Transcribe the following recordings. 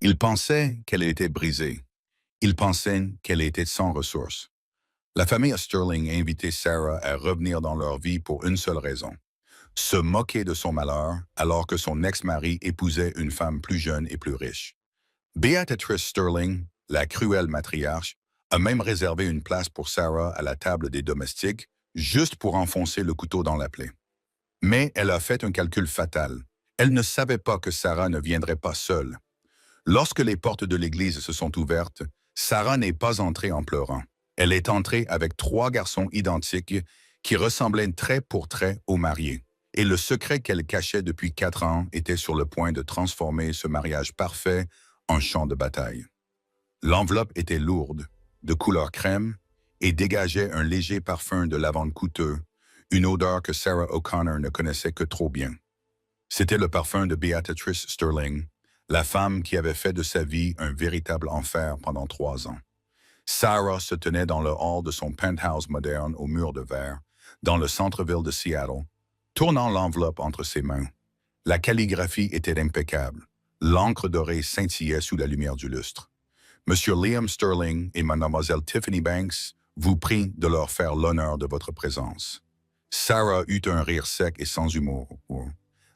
Il pensait qu'elle était brisée. Il pensait qu'elle était sans ressources. La famille Sterling a invité Sarah à revenir dans leur vie pour une seule raison. Se moquer de son malheur alors que son ex-mari épousait une femme plus jeune et plus riche. Beatrice Sterling, la cruelle matriarche, a même réservé une place pour Sarah à la table des domestiques, juste pour enfoncer le couteau dans la plaie. Mais elle a fait un calcul fatal. Elle ne savait pas que Sarah ne viendrait pas seule. Lorsque les portes de l'église se sont ouvertes, Sarah n'est pas entrée en pleurant. Elle est entrée avec 3 garçons identiques qui ressemblaient trait pour trait aux mariés. Et le secret qu'elle cachait depuis 4 ans était sur le point de transformer ce mariage parfait en champ de bataille. L'enveloppe était lourde, de couleur crème, et dégageait un léger parfum de lavande coûteux, une odeur que Sarah O'Connor ne connaissait que trop bien. C'était le parfum de Beatrice Sterling, la femme qui avait fait de sa vie un véritable enfer pendant 3 ans. Sarah se tenait dans le hall de son penthouse moderne aux murs de verre, dans le centre-ville de Seattle, tournant l'enveloppe entre ses mains. La calligraphie était impeccable. L'encre dorée scintillait sous la lumière du lustre. Monsieur Liam Sterling et mademoiselle Tiffany Banks vous prient de leur faire l'honneur de votre présence. Sarah eut un rire sec et sans humour.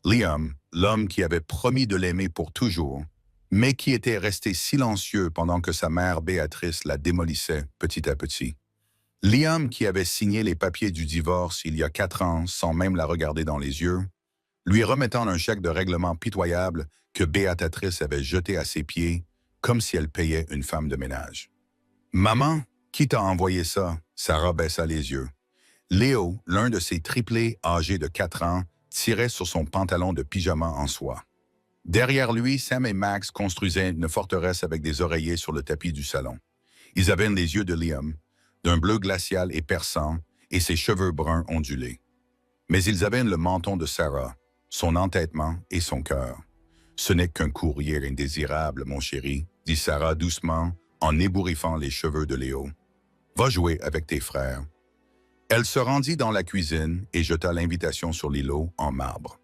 Liam, l'homme qui avait promis de l'aimer pour toujours, mais qui était resté silencieux pendant que sa mère Béatrice la démolissait petit à petit. Liam, qui avait signé les papiers du divorce il y a 4 ans sans même la regarder dans les yeux, lui remettant un chèque de règlement pitoyable que Béatrice avait jeté à ses pieds, comme si elle payait une femme de ménage. « Maman, qui t'a envoyé ça? » Sarah baissa les yeux. Léo, l'un de ses triplés âgés de 4 ans, tirait sur son pantalon de pyjama en soie. Derrière lui, Sam et Max construisaient une forteresse avec des oreillers sur le tapis du salon. Ils avaient les yeux de Liam, d'un bleu glacial et perçant, et ses cheveux bruns ondulés. Mais ils avaient le menton de Sarah, son entêtement et son cœur. « Ce n'est qu'un courrier indésirable, mon chéri, » dit Sarah doucement, en ébouriffant les cheveux de Léo. « Va jouer avec tes frères. » Elle se rendit dans la cuisine et jeta l'invitation sur l'îlot en marbre.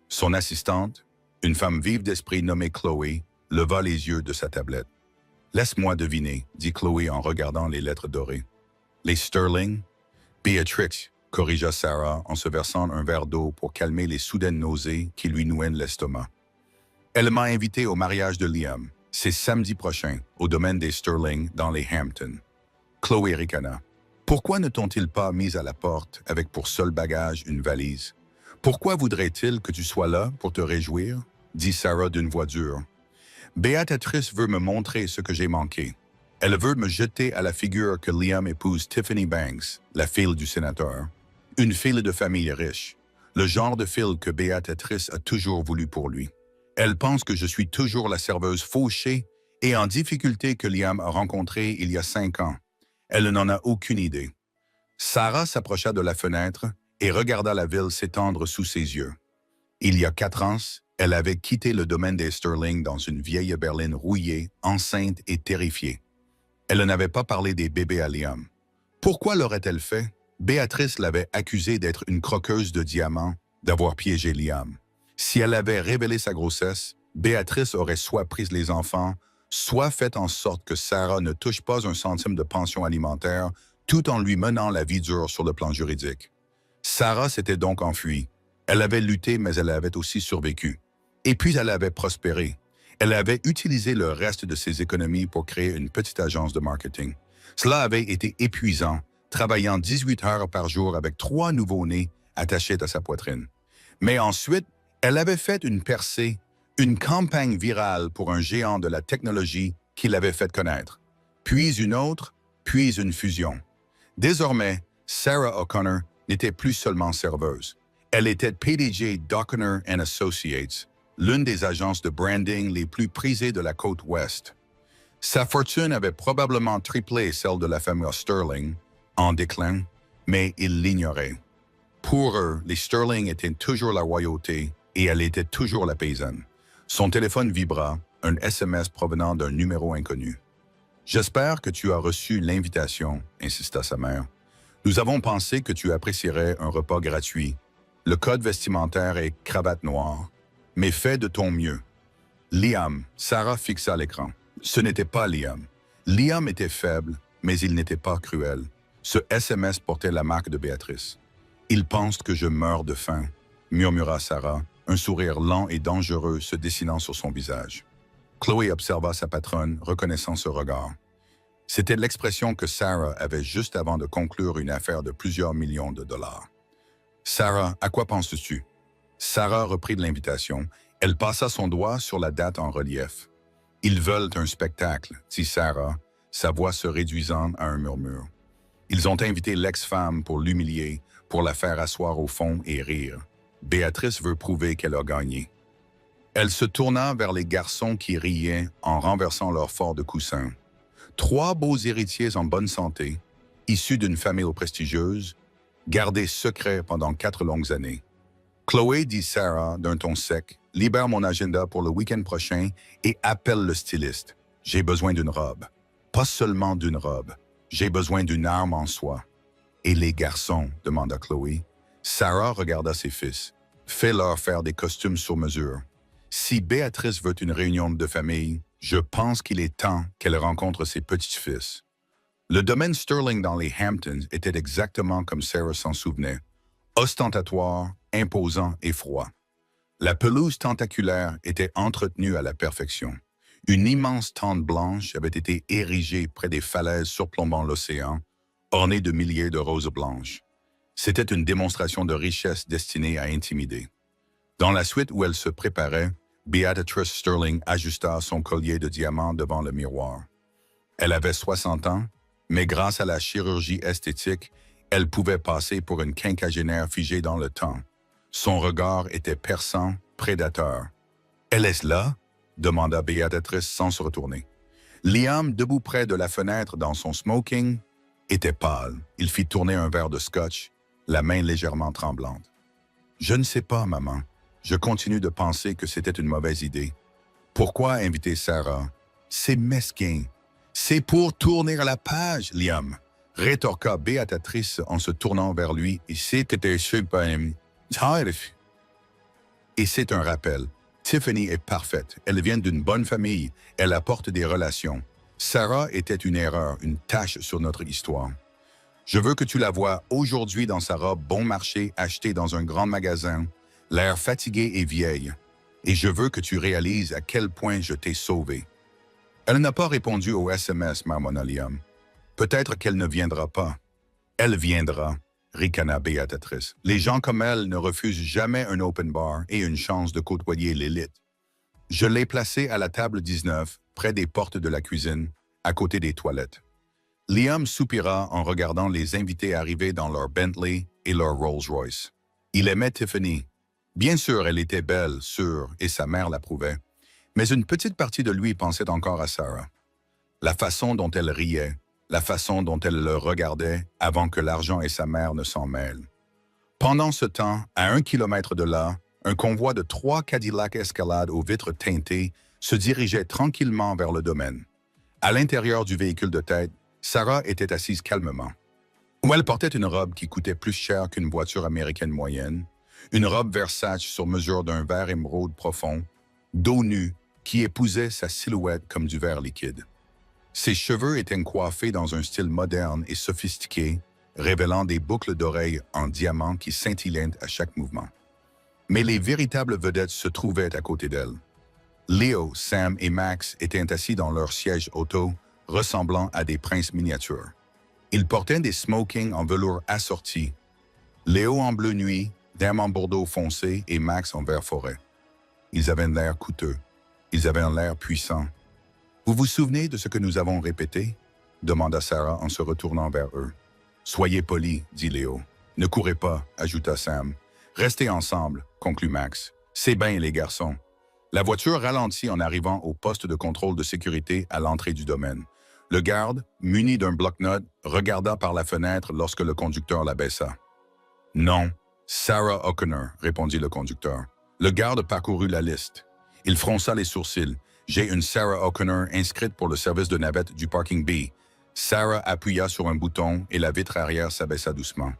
Son assistante, une femme vive d'esprit nommée Chloé, leva les yeux de sa tablette. « Laisse-moi deviner, » dit Chloé en regardant les lettres dorées. « Les Sterling? » Beatrix, corrigea Sarah en se versant un verre d'eau pour calmer les soudaines nausées qui lui nouaient l'estomac. « Elle m'a invité au mariage de Liam. C'est samedi prochain, au domaine des Sterling, dans les Hamptons. » Chloé ricana. « Pourquoi ne t'ont-ils pas mis à la porte avec pour seul bagage une valise? Pourquoi voudraient-ils que tu sois là pour te réjouir? » dit Sarah d'une voix dure. « Béatrice veut me montrer ce que j'ai manqué. Elle veut me jeter à la figure que Liam épouse Tiffany Banks, la fille du sénateur. Une fille de famille riche, le genre de fille que Béatrice a toujours voulu pour lui. Elle pense que je suis toujours la serveuse fauchée et en difficulté que Liam a rencontrée il y a 5 ans. Elle n'en a aucune idée. » Sarah s'approcha de la fenêtre et regarda la ville s'étendre sous ses yeux. Il y a 4 ans, elle avait quitté le domaine des Sterling dans une vieille berline rouillée, enceinte et terrifiée. Elle n'avait pas parlé des bébés à Liam. Pourquoi l'aurait-elle fait? Béatrice l'avait accusée d'être une croqueuse de diamants, d'avoir piégé Liam. Si elle avait révélé sa grossesse, Béatrice aurait soit pris les enfants, soit fait en sorte que Sarah ne touche pas un centime de pension alimentaire, tout en lui menant la vie dure sur le plan juridique. Sarah s'était donc enfuie. Elle avait lutté, mais elle avait aussi survécu. Et puis elle avait prospéré. Elle avait utilisé le reste de ses économies pour créer une petite agence de marketing. Cela avait été épuisant, travaillant 18 heures par jour avec 3 nouveau-nés attachés à sa poitrine. Mais ensuite, elle avait fait une percée, une campagne virale pour un géant de la technologie qui l'avait fait connaître. Puis une autre, puis une fusion. Désormais, Sarah O'Connor n'était plus seulement serveuse. Elle était PDG d'O'Connor & Associates, l'une des agences de branding les plus prisées de la côte ouest. Sa fortune avait probablement triplé celle de la famille Sterling, en déclin, mais ils l'ignoraient. Pour eux, les Sterling étaient toujours la royauté et elle était toujours la paysanne. Son téléphone vibra, un SMS provenant d'un numéro inconnu. « J'espère que tu as reçu l'invitation », insista sa mère. « Nous avons pensé que tu apprécierais un repas gratuit. Le code vestimentaire est cravate noire, mais fais de ton mieux. » Liam, Sarah fixa l'écran. Ce n'était pas Liam. Liam était faible, mais il n'était pas cruel. Ce SMS portait la marque de Béatrice. « Il pense que je meurs de faim », murmura Sarah, un sourire lent et dangereux se dessinant sur son visage. Chloé observa sa patronne, reconnaissant ce regard. C'était l'expression que Sarah avait juste avant de conclure une affaire de plusieurs millions de dollars. « Sarah, à quoi penses-tu » Sarah reprit de l'invitation. Elle passa son doigt sur la date en relief. « Ils veulent un spectacle », dit Sarah, sa voix se réduisant à un murmure. Ils ont invité l'ex-femme pour l'humilier, pour la faire asseoir au fond et rire. Béatrice veut prouver qu'elle a gagné. Elle se tourna vers les garçons qui riaient en renversant leur fort de coussins. 3 beaux héritiers en bonne santé, issus d'une famille prestigieuse, gardés secrets pendant 4 longues années. Chloé, dit Sarah d'un ton sec, libère mon agenda pour le week-end prochain et appelle le styliste. J'ai besoin d'une robe. Pas seulement d'une robe. J'ai besoin d'une arme en soi. Et les garçons, demanda Chloé. Sarah regarda ses fils. Fais-leur faire des costumes sur mesure. Si Béatrice veut une réunion de famille, je pense qu'il est temps qu'elle rencontre ses petits-fils. Le domaine Sterling dans les Hamptons était exactement comme Sarah s'en souvenait. Ostentatoire, imposant et froid. La pelouse tentaculaire était entretenue à la perfection. Une immense tente blanche avait été érigée près des falaises surplombant l'océan, ornée de milliers de roses blanches. C'était une démonstration de richesse destinée à intimider. Dans la suite où elle se préparait, Béatrice Sterling ajusta son collier de diamants devant le miroir. Elle avait 60 ans, mais grâce à la chirurgie esthétique, elle pouvait passer pour une quinquagénaire figée dans le temps. Son regard était perçant, prédateur. « Elle est là ?» demanda Béatrice sans se retourner. Liam, debout près de la fenêtre dans son smoking, était pâle. Il fit tourner un verre de scotch, la main légèrement tremblante. « Je ne sais pas, maman. Je continue de penser que c'était une mauvaise idée. Pourquoi inviter Sarah? C'est mesquin. C'est pour tourner à la page, Liam. » rétorqua Béatrice en se tournant vers lui. « Et c'était super. » Et c'est un rappel. Tiffany est parfaite. Elle vient d'une bonne famille. Elle apporte des relations. Sarah était une erreur, une tache sur notre histoire. Je veux que tu la vois aujourd'hui dans sa robe bon marché achetée dans un grand magasin, l'air fatigué et vieille. Et je veux que tu réalises à quel point je t'ai sauvé. Elle n'a pas répondu au SMS, marmonna Liam. Peut-être qu'elle ne viendra pas. Elle viendra, ricana Béatrice. Les gens comme elle ne refusent jamais un open bar et une chance de côtoyer l'élite. Je l'ai placée à la table 19, près des portes de la cuisine, à côté des toilettes. Liam soupira en regardant les invités arriver dans leur Bentley et leur Rolls-Royce. Il aimait Tiffany. Bien sûr, elle était belle, sûre, et sa mère l'approuvait. Mais une petite partie de lui pensait encore à Sarah. La façon dont elle riait, la façon dont elle le regardait avant que l'argent et sa mère ne s'en mêlent. Pendant ce temps, à 1 kilomètre de là, un convoi de 3 Cadillac Escalade aux vitres teintées se dirigeait tranquillement vers le domaine. À l'intérieur du véhicule de tête, Sarah était assise calmement. Elle portait une robe qui coûtait plus cher qu'une voiture américaine moyenne, une robe Versace sur mesure d'un vert émeraude profond, dos nu, qui épousait sa silhouette comme du verre liquide. Ses cheveux étaient coiffés dans un style moderne et sophistiqué, révélant des boucles d'oreilles en diamant qui scintillaient à chaque mouvement. Mais les véritables vedettes se trouvaient à côté d'elle. Léo, Sam et Max étaient assis dans leur siège auto, ressemblant à des princes miniatures. Ils portaient des smokings en velours assortis. Léo en bleu nuit, Sam en bordeaux foncé et Max en vert forêt. Ils avaient l'air coûteux. Ils avaient un air puissant. « Vous vous souvenez de ce que nous avons répété ?» demanda Sarah en se retournant vers eux. « Soyez polis, dit Léo. « Ne courez pas, ajouta Sam. « Restez ensemble, conclut Max. « C'est bien, les garçons. » La voiture ralentit en arrivant au poste de contrôle de sécurité à l'entrée du domaine. Le garde, muni d'un bloc-notes, regarda par la fenêtre lorsque le conducteur la baissa. « Non, Sarah O'Connor, répondit le conducteur. Le garde parcourut la liste. Il fronça les sourcils. « J'ai une Sarah O'Connor inscrite pour le service de navette du parking B. » Sarah appuya sur un bouton et la vitre arrière s'abaissa doucement.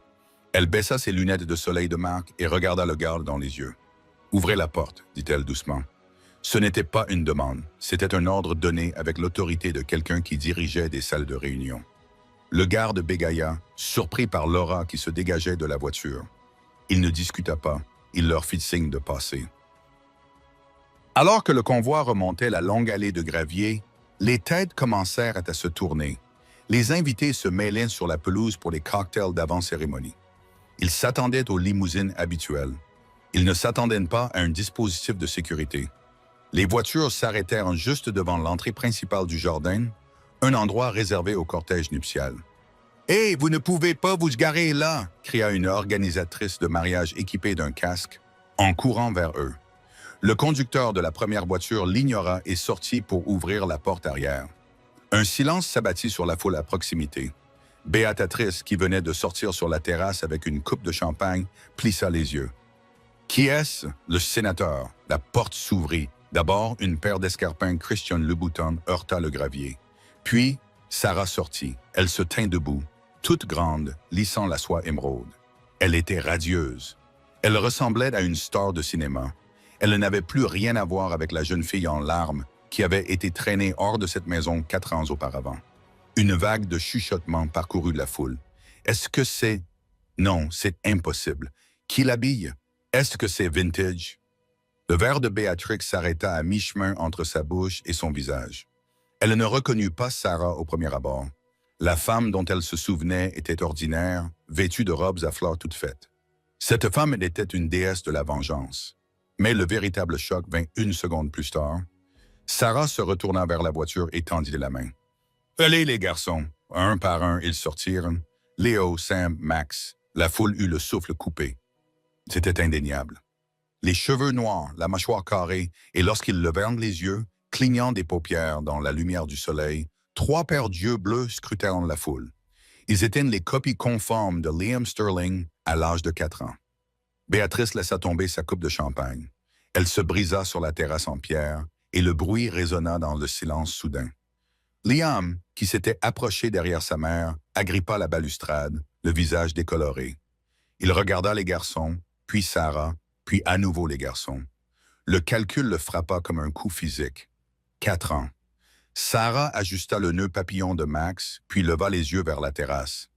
Elle baissa ses lunettes de soleil de marque et regarda le garde dans les yeux. « Ouvrez la porte, dit-elle doucement. » Ce n'était pas une demande, c'était un ordre donné avec l'autorité de quelqu'un qui dirigeait des salles de réunion. Le garde bégaya, surpris par l'aura qui se dégageait de la voiture. Il ne discuta pas, il leur fit signe de passer. Alors que le convoi remontait la longue allée de gravier, les têtes commencèrent à se tourner. Les invités se mêlaient sur la pelouse pour les cocktails d'avant-cérémonie. Ils s'attendaient aux limousines habituelles. Ils ne s'attendaient pas à un dispositif de sécurité. Les voitures s'arrêtèrent juste devant l'entrée principale du jardin, un endroit réservé au cortège nuptial. « Hé, vous ne pouvez pas vous garer là !» cria une organisatrice de mariage équipée d'un casque, en courant vers eux. Le conducteur de la première voiture l'ignora et sortit pour ouvrir la porte arrière. Un silence s'abattit sur la foule à proximité. Béatrice, qui venait de sortir sur la terrasse avec une coupe de champagne, plissa les yeux. « Qui est-ce » ? Le sénateur. La porte s'ouvrit. D'abord, une paire d'escarpins Christian Louboutin heurta le gravier. Puis, Sarah sortit. Elle se tint debout, toute grande, lissant la soie émeraude. Elle était radieuse. Elle ressemblait à une star de cinéma. Elle n'avait plus rien à voir avec la jeune fille en larmes qui avait été traînée hors de cette maison 4 ans auparavant. Une vague de chuchotements parcourut la foule. Est-ce que c'est... Non, c'est impossible. Qui l'habille? Est-ce que c'est vintage? Le verre de Béatrix s'arrêta à mi-chemin entre sa bouche et son visage. Elle ne reconnut pas Sarah au premier abord. La femme dont elle se souvenait était ordinaire, vêtue de robes à fleurs toutes faites. Cette femme était une déesse de la vengeance. Mais le véritable choc vint 1 seconde plus tard. Sarah se retourna vers la voiture et tendit la main. « Allez, les garçons !» Un par un, ils sortirent. Léo, Sam, Max. La foule eut le souffle coupé. C'était indéniable. Les cheveux noirs, la mâchoire carrée, et lorsqu'ils levèrent les yeux, clignant des paupières dans la lumière du soleil, 3 paires d'yeux bleus scrutèrent la foule. Ils étaient les copies conformes de Liam Sterling à l'âge de 4 ans. Béatrice laissa tomber sa coupe de champagne. Elle se brisa sur la terrasse en pierre, et le bruit résonna dans le silence soudain. Liam, qui s'était approché derrière sa mère, agrippa la balustrade, le visage décoloré. Il regarda les garçons, puis Sarah, puis à nouveau les garçons. Le calcul le frappa comme un coup physique. 4 ans. Sarah ajusta le nœud papillon de Max, puis leva les yeux vers la terrasse.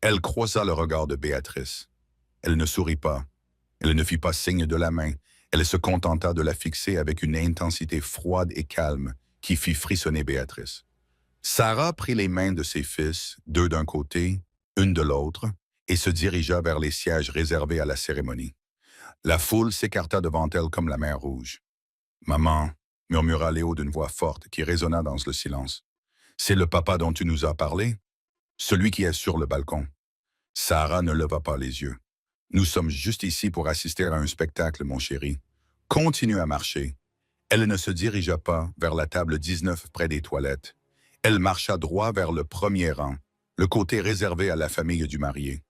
Elle croisa le regard de Béatrice. Elle ne sourit pas. Elle ne fit pas signe de la main. Elle se contenta de la fixer avec une intensité froide et calme qui fit frissonner Béatrice. Sarah prit les mains de ses fils, 2 d'un côté, une de l'autre, et se dirigea vers les sièges réservés à la cérémonie. La foule s'écarta devant elle comme la mer rouge. « Maman », murmura Léo d'une voix forte qui résonna dans le silence. « C'est le papa dont tu nous as parlé? Celui qui est sur le balcon. » Sarah ne leva pas les yeux. « Nous sommes juste ici pour assister à un spectacle, mon chéri. Continue à marcher. » Elle ne se dirigea pas vers la table 19 près des toilettes. Elle marcha droit vers le premier rang, le côté réservé à la famille du marié.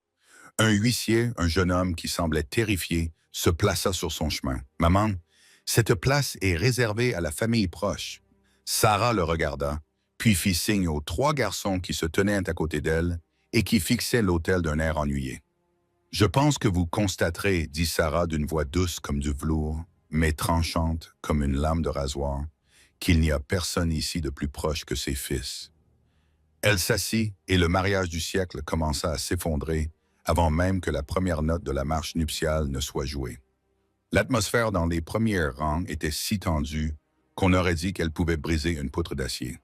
Un huissier, un jeune homme qui semblait terrifié, se plaça sur son chemin. « Maman, cette place est réservée à la famille proche. » Sarah le regarda, puis fit signe aux 3 garçons qui se tenaient à côté d'elle et qui fixaient l'autel d'un air ennuyé. « Je pense que vous constaterez, » dit Sarah d'une voix douce comme du velours, mais tranchante comme une lame de rasoir, qu'il n'y a personne ici de plus proche que ses fils. Elle s'assit et le mariage du siècle commença à s'effondrer avant même que la première note de la marche nuptiale ne soit jouée. L'atmosphère dans les premiers rangs était si tendue qu'on aurait dit qu'elle pouvait briser une poutre d'acier.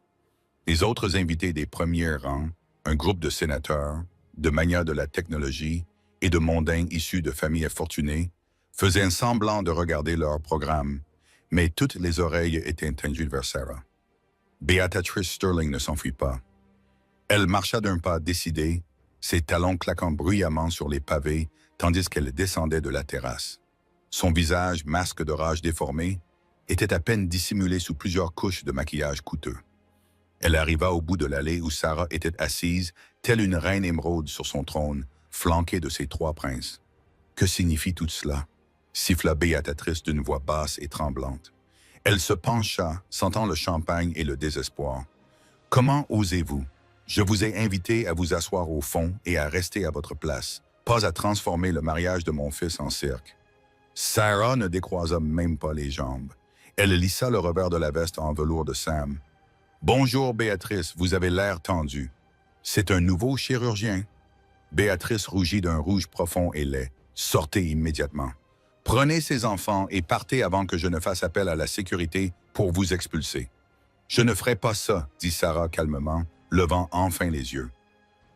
Les autres invités des premiers rangs, un groupe de sénateurs, de magnats de la technologie et de mondains issus de familles fortunées, faisaient un semblant de regarder leur programme, mais toutes les oreilles étaient tendues vers Sarah. Béatrice Sterling ne s'enfuit pas. Elle marcha d'un pas décidé, ses talons claquant bruyamment sur les pavés tandis qu'elle descendait de la terrasse. Son visage, masque de rage déformé, était à peine dissimulé sous plusieurs couches de maquillage coûteux. Elle arriva au bout de l'allée où Sarah était assise, telle une reine émeraude sur son trône, flanquée de ses 3 princes. « Que signifie tout cela ?» siffla Béatrice d'une voix basse et tremblante. Elle se pencha, sentant le champagne et le désespoir. « Comment osez-vous? Je vous ai invité à vous asseoir au fond et à rester à votre place, pas à transformer le mariage de mon fils en cirque. » Sarah ne décroisa même pas les jambes. Elle lissa le revers de la veste en velours de Sam. « Bonjour, Béatrice, vous avez l'air tendue. C'est un nouveau chirurgien. » Béatrice rougit d'un rouge profond et laid. « Sortez immédiatement. Prenez ces enfants et partez avant que je ne fasse appel à la sécurité pour vous expulser. »« Je ne ferai pas ça, » dit Sarah calmement, levant enfin les yeux.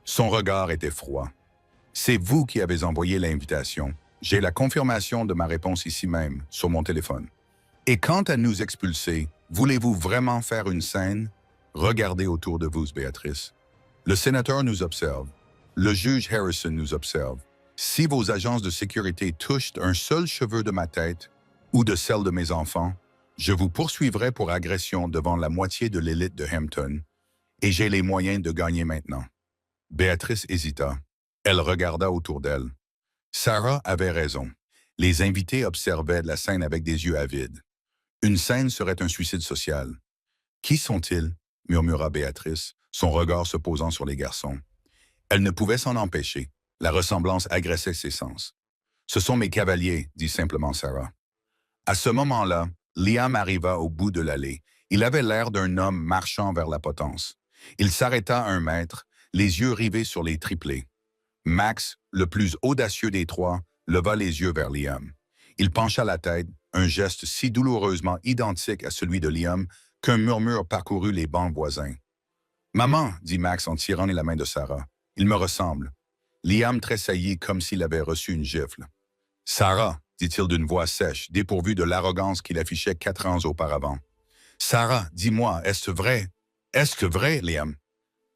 Son regard était froid. « C'est vous qui avez envoyé l'invitation. J'ai la confirmation de ma réponse ici même, sur mon téléphone. Et quant à nous expulser, voulez-vous vraiment faire une scène? Regardez autour de vous, Béatrice. Le sénateur nous observe. Le juge Harrison nous observe. Si vos agences de sécurité touchent un seul cheveu de ma tête ou de celle de mes enfants, je vous poursuivrai pour agression devant la moitié de l'élite de Hampton, et j'ai les moyens de gagner maintenant. » Béatrice hésita. Elle regarda autour d'elle. Sarah avait raison. Les invités observaient la scène avec des yeux avides. Une scène serait un suicide social. « Qui sont-ils? » murmura Béatrice, son regard se posant sur les garçons. Elle ne pouvait s'en empêcher. La ressemblance agressait ses sens. « Ce sont mes cavaliers, » dit simplement Sarah. À ce moment-là, Liam arriva au bout de l'allée. Il avait l'air d'un homme marchant vers la potence. Il s'arrêta à 1 mètre, les yeux rivés sur les triplés. Max, le plus audacieux des trois, leva les yeux vers Liam. Il pencha la tête, un geste si douloureusement identique à celui de Liam qu'un murmure parcourut les bancs voisins. « Maman, » dit Max en tirant la main de Sarah, « il me ressemble. » Liam tressaillit comme s'il avait reçu une gifle. « Sarah, » dit-il d'une voix sèche, dépourvue de l'arrogance qu'il affichait 4 ans auparavant. « Sarah, dis-moi, est-ce vrai? Est-ce que vrai, Liam? »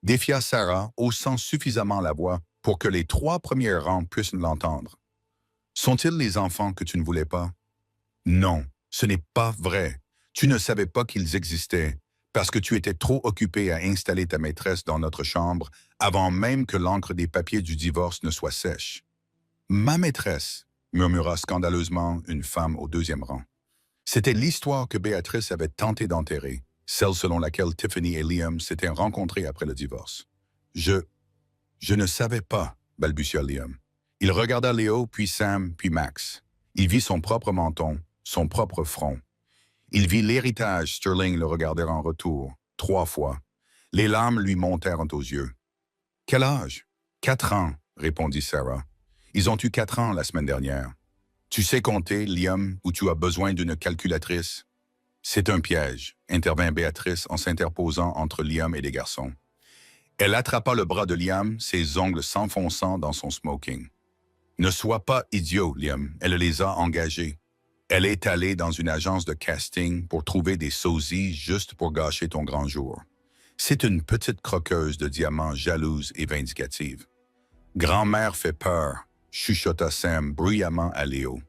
Défia Sarah, haussant suffisamment la voix pour que les 3 premiers rangs puissent l'entendre. « Sont-ils les enfants que tu ne voulais pas? »« Non, ce n'est pas vrai. Tu ne savais pas qu'ils existaient, parce que tu étais trop occupé à installer ta maîtresse dans notre chambre avant même que l'encre des papiers du divorce ne soit sèche. »« Ma maîtresse !» murmura scandaleusement une femme au 2e rang. C'était l'histoire que Béatrice avait tenté d'enterrer, celle selon laquelle Tiffany et Liam s'étaient rencontrés après le divorce. « Je ne savais pas, » balbutia Liam. Il regarda Léo, puis Sam, puis Max. Il vit son propre menton, son propre front. Il vit l'héritage, Sterling le regardait en retour, 3 fois. Les larmes lui montèrent aux yeux. « Quel âge? »« 4 ans, » répondit Sarah. « Ils ont eu 4 ans la semaine dernière. Tu sais compter, Liam, ou tu as besoin d'une calculatrice? »« C'est un piège, » intervint Béatrice en s'interposant entre Liam et les garçons. Elle attrapa le bras de Liam, ses ongles s'enfonçant dans son smoking. « Ne sois pas idiot, Liam, elle les a engagés. Elle est allée dans une agence de casting pour trouver des sosies juste pour gâcher ton grand jour. C'est une petite croqueuse de diamants jalouse et vindicative. »« Grand-mère fait peur, » chuchota Sam bruyamment à Léo.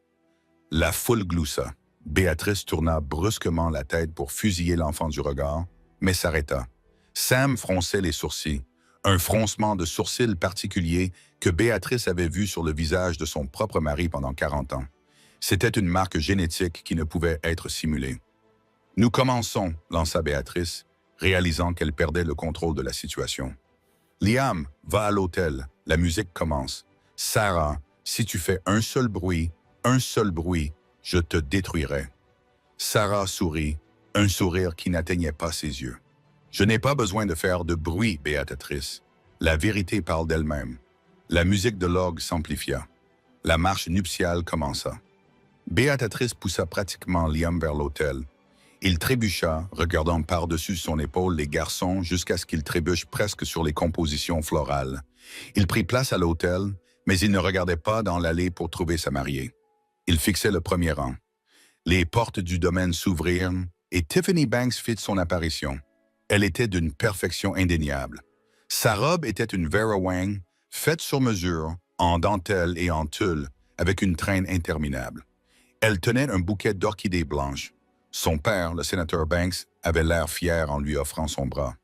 La foule gloussa. Béatrice tourna brusquement la tête pour fusiller l'enfant du regard, mais s'arrêta. Sam fronçait les sourcils, un froncement de sourcils particulier que Béatrice avait vu sur le visage de son propre mari pendant 40 ans. C'était une marque génétique qui ne pouvait être simulée. « Nous commençons, » lança Béatrice, réalisant qu'elle perdait le contrôle de la situation. « Liam, va à l'hôtel, la musique commence. Sarah, si tu fais un seul bruit, je te détruirai. » Sarah sourit, un sourire qui n'atteignait pas ses yeux. « Je n'ai pas besoin de faire de bruit, Béatrice. La vérité parle d'elle-même. » La musique de l'orgue s'amplifia. La marche nuptiale commença. Béatrice poussa pratiquement Liam vers l'autel. Il trébucha, regardant par-dessus son épaule les garçons jusqu'à ce qu'il trébuche presque sur les compositions florales. Il prit place à l'autel, mais il ne regardait pas dans l'allée pour trouver sa mariée. Il fixait le premier rang. Les portes du domaine s'ouvrirent et Tiffany Banks fit son apparition. Elle était d'une perfection indéniable. Sa robe était une Vera Wang, faite sur mesure, en dentelle et en tulle, avec une traîne interminable. Elle tenait un bouquet d'orchidées blanches. Son père, le sénateur Banks, avait l'air fier en lui offrant son bras.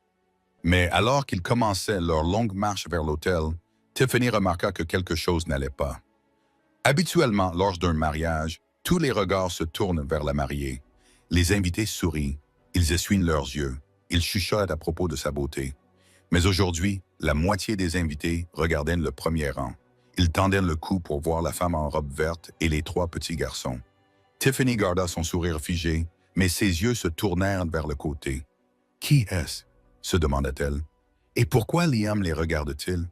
Mais alors qu'ils commençaient leur longue marche vers l'hôtel, Tiffany remarqua que quelque chose n'allait pas. Habituellement, lors d'un mariage, tous les regards se tournent vers la mariée. Les invités sourient, ils essuient leurs yeux, ils chuchotent à propos de sa beauté. Mais aujourd'hui, la moitié des invités regardaient le premier rang. Ils tendaient le cou pour voir la femme en robe verte et les 3 petits garçons. Tiffany garda son sourire figé, mais ses yeux se tournèrent vers le côté. « Qui est-ce » se demanda-t-elle. « Et pourquoi Liam les regarde-t-il »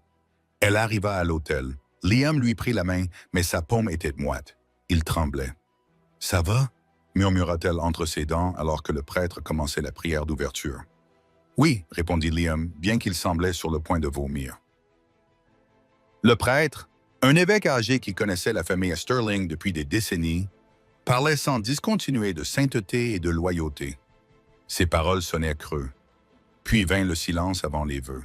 Elle arriva à l'hôtel. Liam lui prit la main, mais sa paume était moite. Il tremblait. « Ça va » murmura-t-elle entre ses dents alors que le prêtre commençait la prière d'ouverture. « Oui » répondit Liam, bien qu'il semblait sur le point de vomir. Le prêtre, un évêque âgé qui connaissait la famille Sterling depuis des décennies, parlait sans discontinuer de sainteté et de loyauté. Ses paroles sonnaient creux. Puis vint le silence avant les vœux.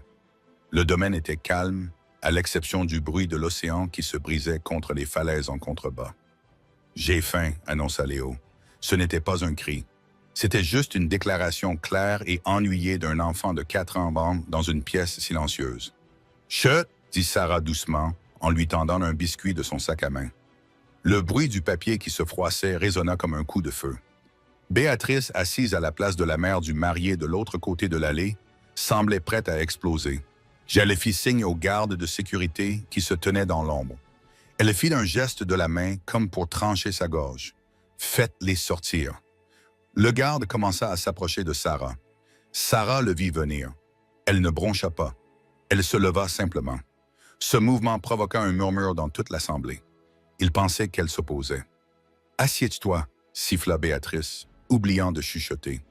Le domaine était calme, à l'exception du bruit de l'océan qui se brisait contre les falaises en contrebas. « J'ai faim » annonça Léo. Ce n'était pas un cri. C'était juste une déclaration claire et ennuyée d'un enfant de 4 ans dans une pièce silencieuse. « Chut !» dit Sarah doucement, en lui tendant un biscuit de son sac à main. Le bruit du papier qui se froissait résonna comme un coup de feu. Béatrice, assise à la place de la mère du marié de l'autre côté de l'allée, semblait prête à exploser. Elle fit signe aux gardes de sécurité qui se tenaient dans l'ombre. Elle fit un geste de la main comme pour trancher sa gorge. « Faites-les sortir !» Le garde commença à s'approcher de Sarah. Sarah le vit venir. Elle ne broncha pas. Elle se leva simplement. Ce mouvement provoqua un murmure dans toute l'assemblée. Il pensait qu'elle s'opposait. « Assieds-toi » siffla Béatrice, oubliant de chuchoter.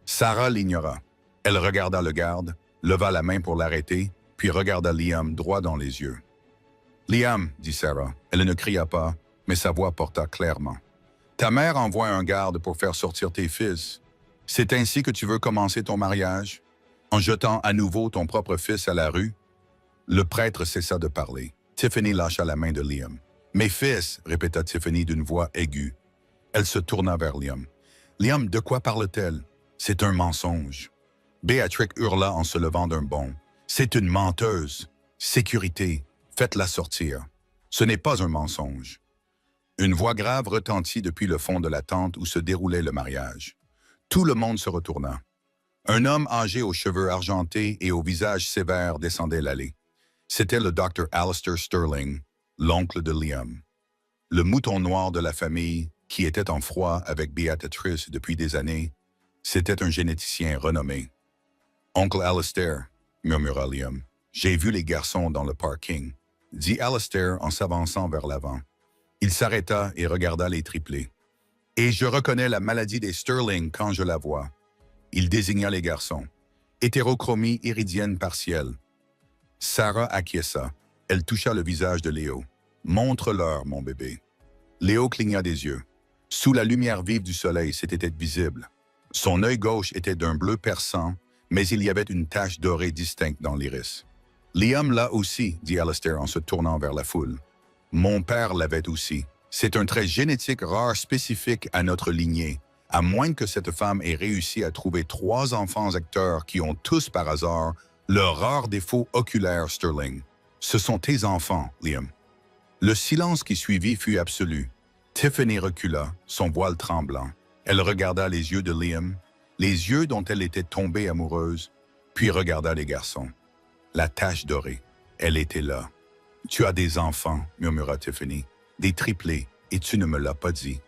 Sarah l'ignora. Elle regarda le garde, leva la main pour l'arrêter, puis regarda Liam droit dans les yeux. « Liam » dit Sarah. Elle ne cria pas, mais sa voix porta clairement. « Ta mère envoie un garde pour faire sortir tes fils. C'est ainsi que tu veux commencer ton mariage? En jetant à nouveau ton propre fils à la rue? » Le prêtre cessa de parler. Tiffany lâcha la main de Liam. « Mes fils » répéta Tiffany d'une voix aiguë. Elle se tourna vers Liam. « Liam, de quoi parle-t-elle? C'est un mensonge. » Béatrix hurla en se levant d'un bond. « C'est une menteuse. Sécurité. Faites-la sortir. Ce n'est pas un mensonge. » Une voix grave retentit depuis le fond de la tente où se déroulait le mariage. Tout le monde se retourna. Un homme âgé aux cheveux argentés et au visage sévère descendait l'allée. C'était le Dr. Alistair Sterling, l'oncle de Liam. Le mouton noir de la famille, qui était en froid avec Béatrice depuis des années, c'était un généticien renommé. « Oncle Alistair » murmura Liam. « J'ai vu les garçons dans le parking » dit Alistair en s'avançant vers l'avant. Il s'arrêta et regarda les triplés. « Et je reconnais la maladie des Sterling quand je la vois. » Il désigna les garçons. « Hétérochromie iridienne partielle. » Sarah acquiesça. Elle toucha le visage de Léo. « Montre-leur, mon bébé. » Léo cligna des yeux. Sous la lumière vive du soleil, c'était visible. Son œil gauche était d'un bleu perçant, mais il y avait une tache dorée distincte dans l'iris. « Liam l'a aussi, » dit Alistair en se tournant vers la foule. « Mon père l'avait aussi. C'est un trait génétique rare spécifique à notre lignée, à moins que cette femme ait réussi à trouver 3 enfants acteurs qui ont tous par hasard leur rare défaut oculaire Sterling. Ce sont tes enfants, Liam. » Le silence qui suivit fut absolu. Tiffany recula, son voile tremblant. Elle regarda les yeux de Liam, les yeux dont elle était tombée amoureuse, puis regarda les garçons. La tache dorée, elle était là. « Tu as des enfants, » murmura Tiffany, « des triplés, et tu ne me l'as pas dit. »«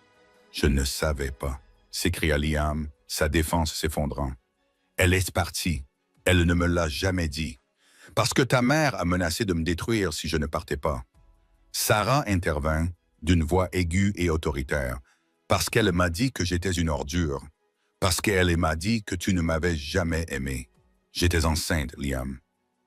Je ne savais pas, » s'écria Liam, sa défense s'effondrant. « Elle est partie. Elle ne me l'a jamais dit. Parce que ta mère a menacé de me détruire si je ne partais pas. » Sarah intervint, d'une voix aiguë et autoritaire, « parce qu'elle m'a dit que j'étais une ordure. Parce qu'elle m'a dit que tu ne m'avais jamais aimé. J'étais enceinte, Liam.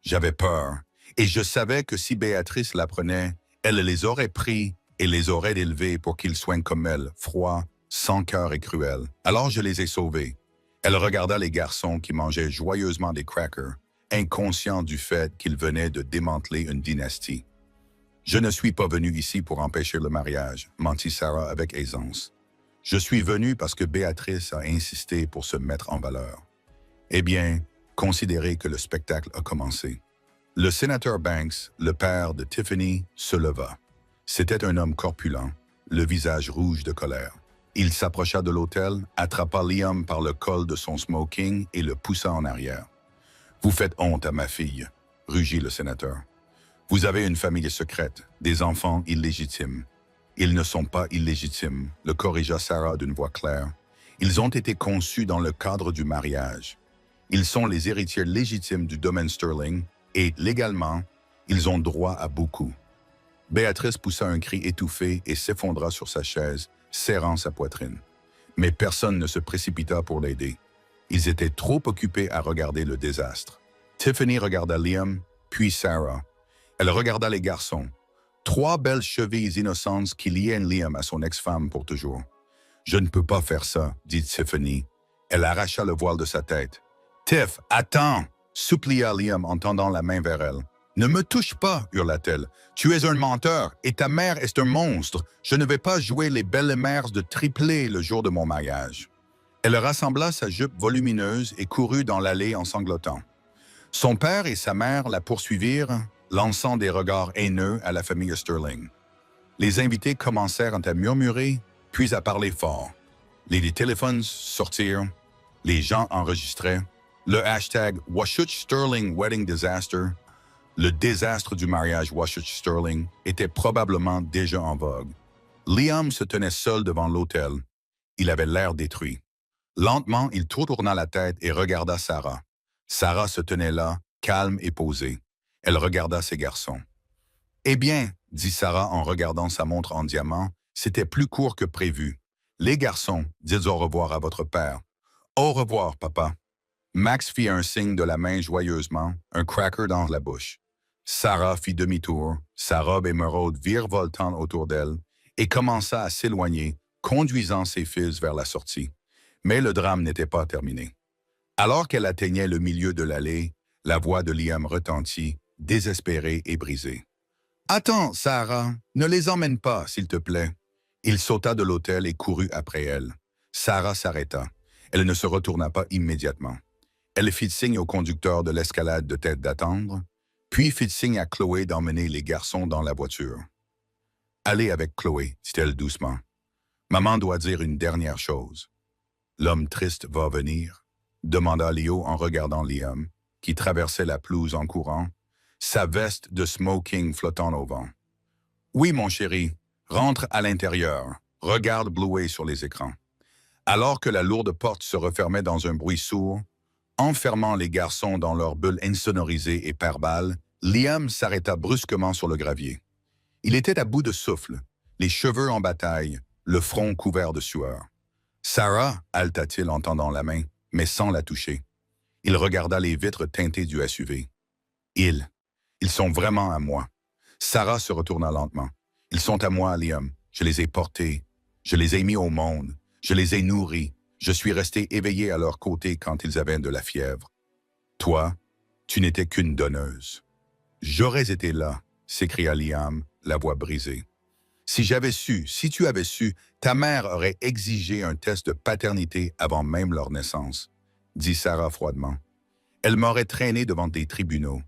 J'avais peur. Et je savais que si Béatrice l'apprenait, elle les aurait pris et les aurait élevés pour qu'ils soient comme elle, froids, sans cœur et cruels. Alors je les ai sauvés. » Elle regarda les garçons qui mangeaient joyeusement des crackers, inconscients du fait qu'ils venaient de démanteler une dynastie. « Je ne suis pas venu ici pour empêcher le mariage, » mentit Sarah avec aisance. « Je suis venu parce que Béatrice a insisté pour se mettre en valeur. » Eh bien, considérez que le spectacle a commencé. Le sénateur Banks, le père de Tiffany, se leva. C'était un homme corpulent, le visage rouge de colère. Il s'approcha de l'autel, attrapa Liam par le col de son smoking et le poussa en arrière. « Vous faites honte à ma fille, » rugit le sénateur. « Vous avez une famille secrète, des enfants illégitimes. »« Ils ne sont pas illégitimes, » le corrigea Sarah d'une voix claire. Ils ont été conçus dans le cadre du mariage. Ils sont les héritiers légitimes du domaine Sterling et, légalement, ils ont droit à beaucoup. Béatrice poussa un cri étouffé et s'effondra sur sa chaise, serrant sa poitrine. Mais personne ne se précipita pour l'aider. Ils étaient trop occupés à regarder le désastre. Tiffany regarda Liam, puis Sarah. Elle regarda les garçons. 3 belles chevilles innocentes qui liaient Liam à son ex-femme pour toujours. « Je ne peux pas faire ça, dit Tiffany. Elle arracha le voile de sa tête. « Tiff, attends !» supplia Liam en tendant la main vers elle. « Ne me touche pas, hurla-t-elle. Tu es un menteur et ta mère est un monstre. Je ne vais pas jouer les belles-mères de triplé le jour de mon mariage. » Elle rassembla sa jupe volumineuse et courut dans l'allée en sanglotant. Son père et sa mère la poursuivirent, lançant des regards haineux à la famille Sterling. Les invités commencèrent à murmurer, puis à parler fort. Les téléphones sortirent, les gens enregistraient. Le hashtag Washuch Sterling Wedding Disaster, le désastre du mariage Washuch Sterling, était probablement déjà en vogue. Liam se tenait seul devant l'hôtel. Il avait l'air détruit. Lentement, il tourna la tête et regarda Sarah. Sarah se tenait là, calme et posée. Elle regarda ses garçons. « Eh bien, » dit Sarah en regardant sa montre en diamant, « c'était plus court que prévu. Les garçons, dites au revoir à votre père. »« Au revoir, papa. » Max fit un signe de la main joyeusement, un cracker dans la bouche. Sarah fit demi-tour, sa robe émeraude virevoltant autour d'elle, et commença à s'éloigner, conduisant ses fils vers la sortie. Mais le drame n'était pas terminé. Alors qu'elle atteignait le milieu de l'allée, la voix de Liam retentit, désespérée et brisée. « Attends, Sarah, ne les emmène pas, s'il te plaît. » Il sauta de l'autel et courut après elle. Sarah s'arrêta. Elle ne se retourna pas immédiatement. Elle fit signe au conducteur de l'escalade de tête d'attendre, puis fit signe à Chloé d'emmener les garçons dans la voiture. « Allez avec Chloé, dit-elle doucement. Maman doit dire une dernière chose. »« L'homme triste va venir ?» demanda Léo en regardant Liam, qui traversait la pelouse en courant, sa veste de smoking flottant au vent. « Oui, mon chéri, rentre à l'intérieur, regarde Bluey sur les écrans. » Alors que la lourde porte se refermait dans un bruit sourd, enfermant les garçons dans leur bulle insonorisée et pare-balles, Liam s'arrêta brusquement sur le gravier. Il était à bout de souffle, les cheveux en bataille, le front couvert de sueur. « Sarah » halta-t-il en tendant la main, mais sans la toucher. Il regarda les vitres teintées du SUV. « Ils sont vraiment à moi. » Sarah se retourna lentement. « Ils sont à moi, Liam. Je les ai portés. Je les ai mis au monde. Je les ai nourris. Je suis resté éveillé à leur côté quand ils avaient de la fièvre. Toi, tu n'étais qu'une donneuse. »« J'aurais été là, » s'écria Liam, la voix brisée. « Si j'avais su, si tu avais su, ta mère aurait exigé un test de paternité avant même leur naissance, » dit Sarah froidement. « Elle m'aurait traîné devant des tribunaux.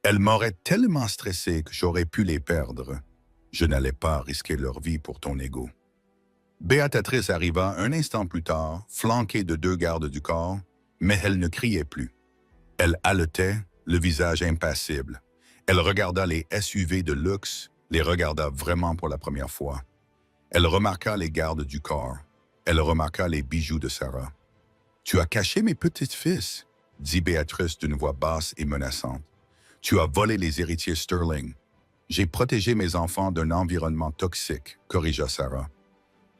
Elle m'aurait tellement stressé que j'aurais pu les perdre. Je n'allais pas risquer leur vie pour ton ego. » Béatrice arriva un instant plus tard, flanquée de 2 gardes du corps, mais elle ne criait plus. Elle haletait, le visage impassible. Elle regarda les SUV de luxe, les regarda vraiment pour la première fois. Elle remarqua les gardes du corps. Elle remarqua les bijoux de Sarah. « Tu as caché mes petits-fils, » dit Béatrice d'une voix basse et menaçante. « Tu as volé les héritiers Sterling. J'ai protégé mes enfants d'un environnement toxique, » corrigea Sarah.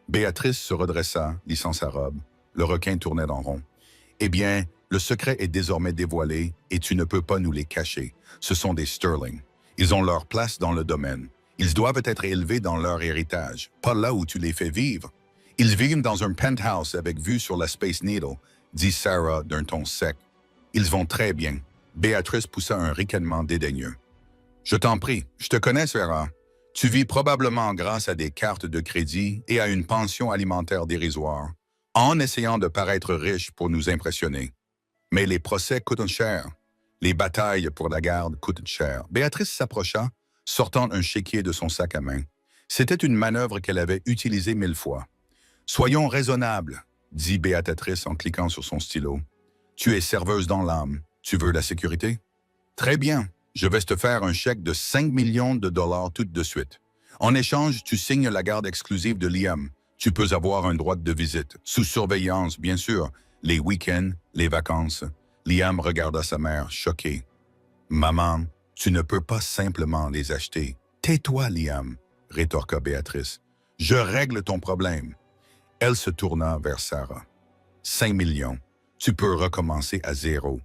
Béatrice se redressa, lissant sa robe. Le requin tournait en rond. « Eh bien, le secret est désormais dévoilé et tu ne peux pas nous les cacher. Ce sont des Sterling. Ils ont leur place dans le domaine. Ils doivent être élevés dans leur héritage, pas là où tu les fais vivre. Ils vivent dans un penthouse avec vue sur la Space Needle, » dit Sarah d'un ton sec. « Ils vont très bien. » Béatrice poussa un ricanement dédaigneux. « Je t'en prie, je te connais, Sarah. Tu vis probablement grâce à des cartes de crédit et à une pension alimentaire dérisoire, en essayant de paraître riche pour nous impressionner. Mais les procès coûtent cher. Les batailles pour la garde coûtent cher. » Béatrice s'approcha, sortant un chéquier de son sac à main. C'était une manœuvre qu'elle avait utilisée 1000 fois. « Soyons raisonnables, » dit Béatrice en cliquant sur son stylo. « Tu es serveuse dans l'âme. Tu veux la sécurité? Très bien. Je vais te faire un chèque de 5 millions de dollars tout de suite. En échange, tu signes la garde exclusive de Liam. Tu peux avoir un droit de visite, sous surveillance, bien sûr, les week-ends, les vacances. Liam regarda sa mère, choqué. Maman, tu ne peux pas simplement les acheter. Tais-toi, Liam, rétorqua Béatrice. Je règle ton problème. Elle se tourna vers Sarah. 5 millions. Tu peux recommencer à zéro.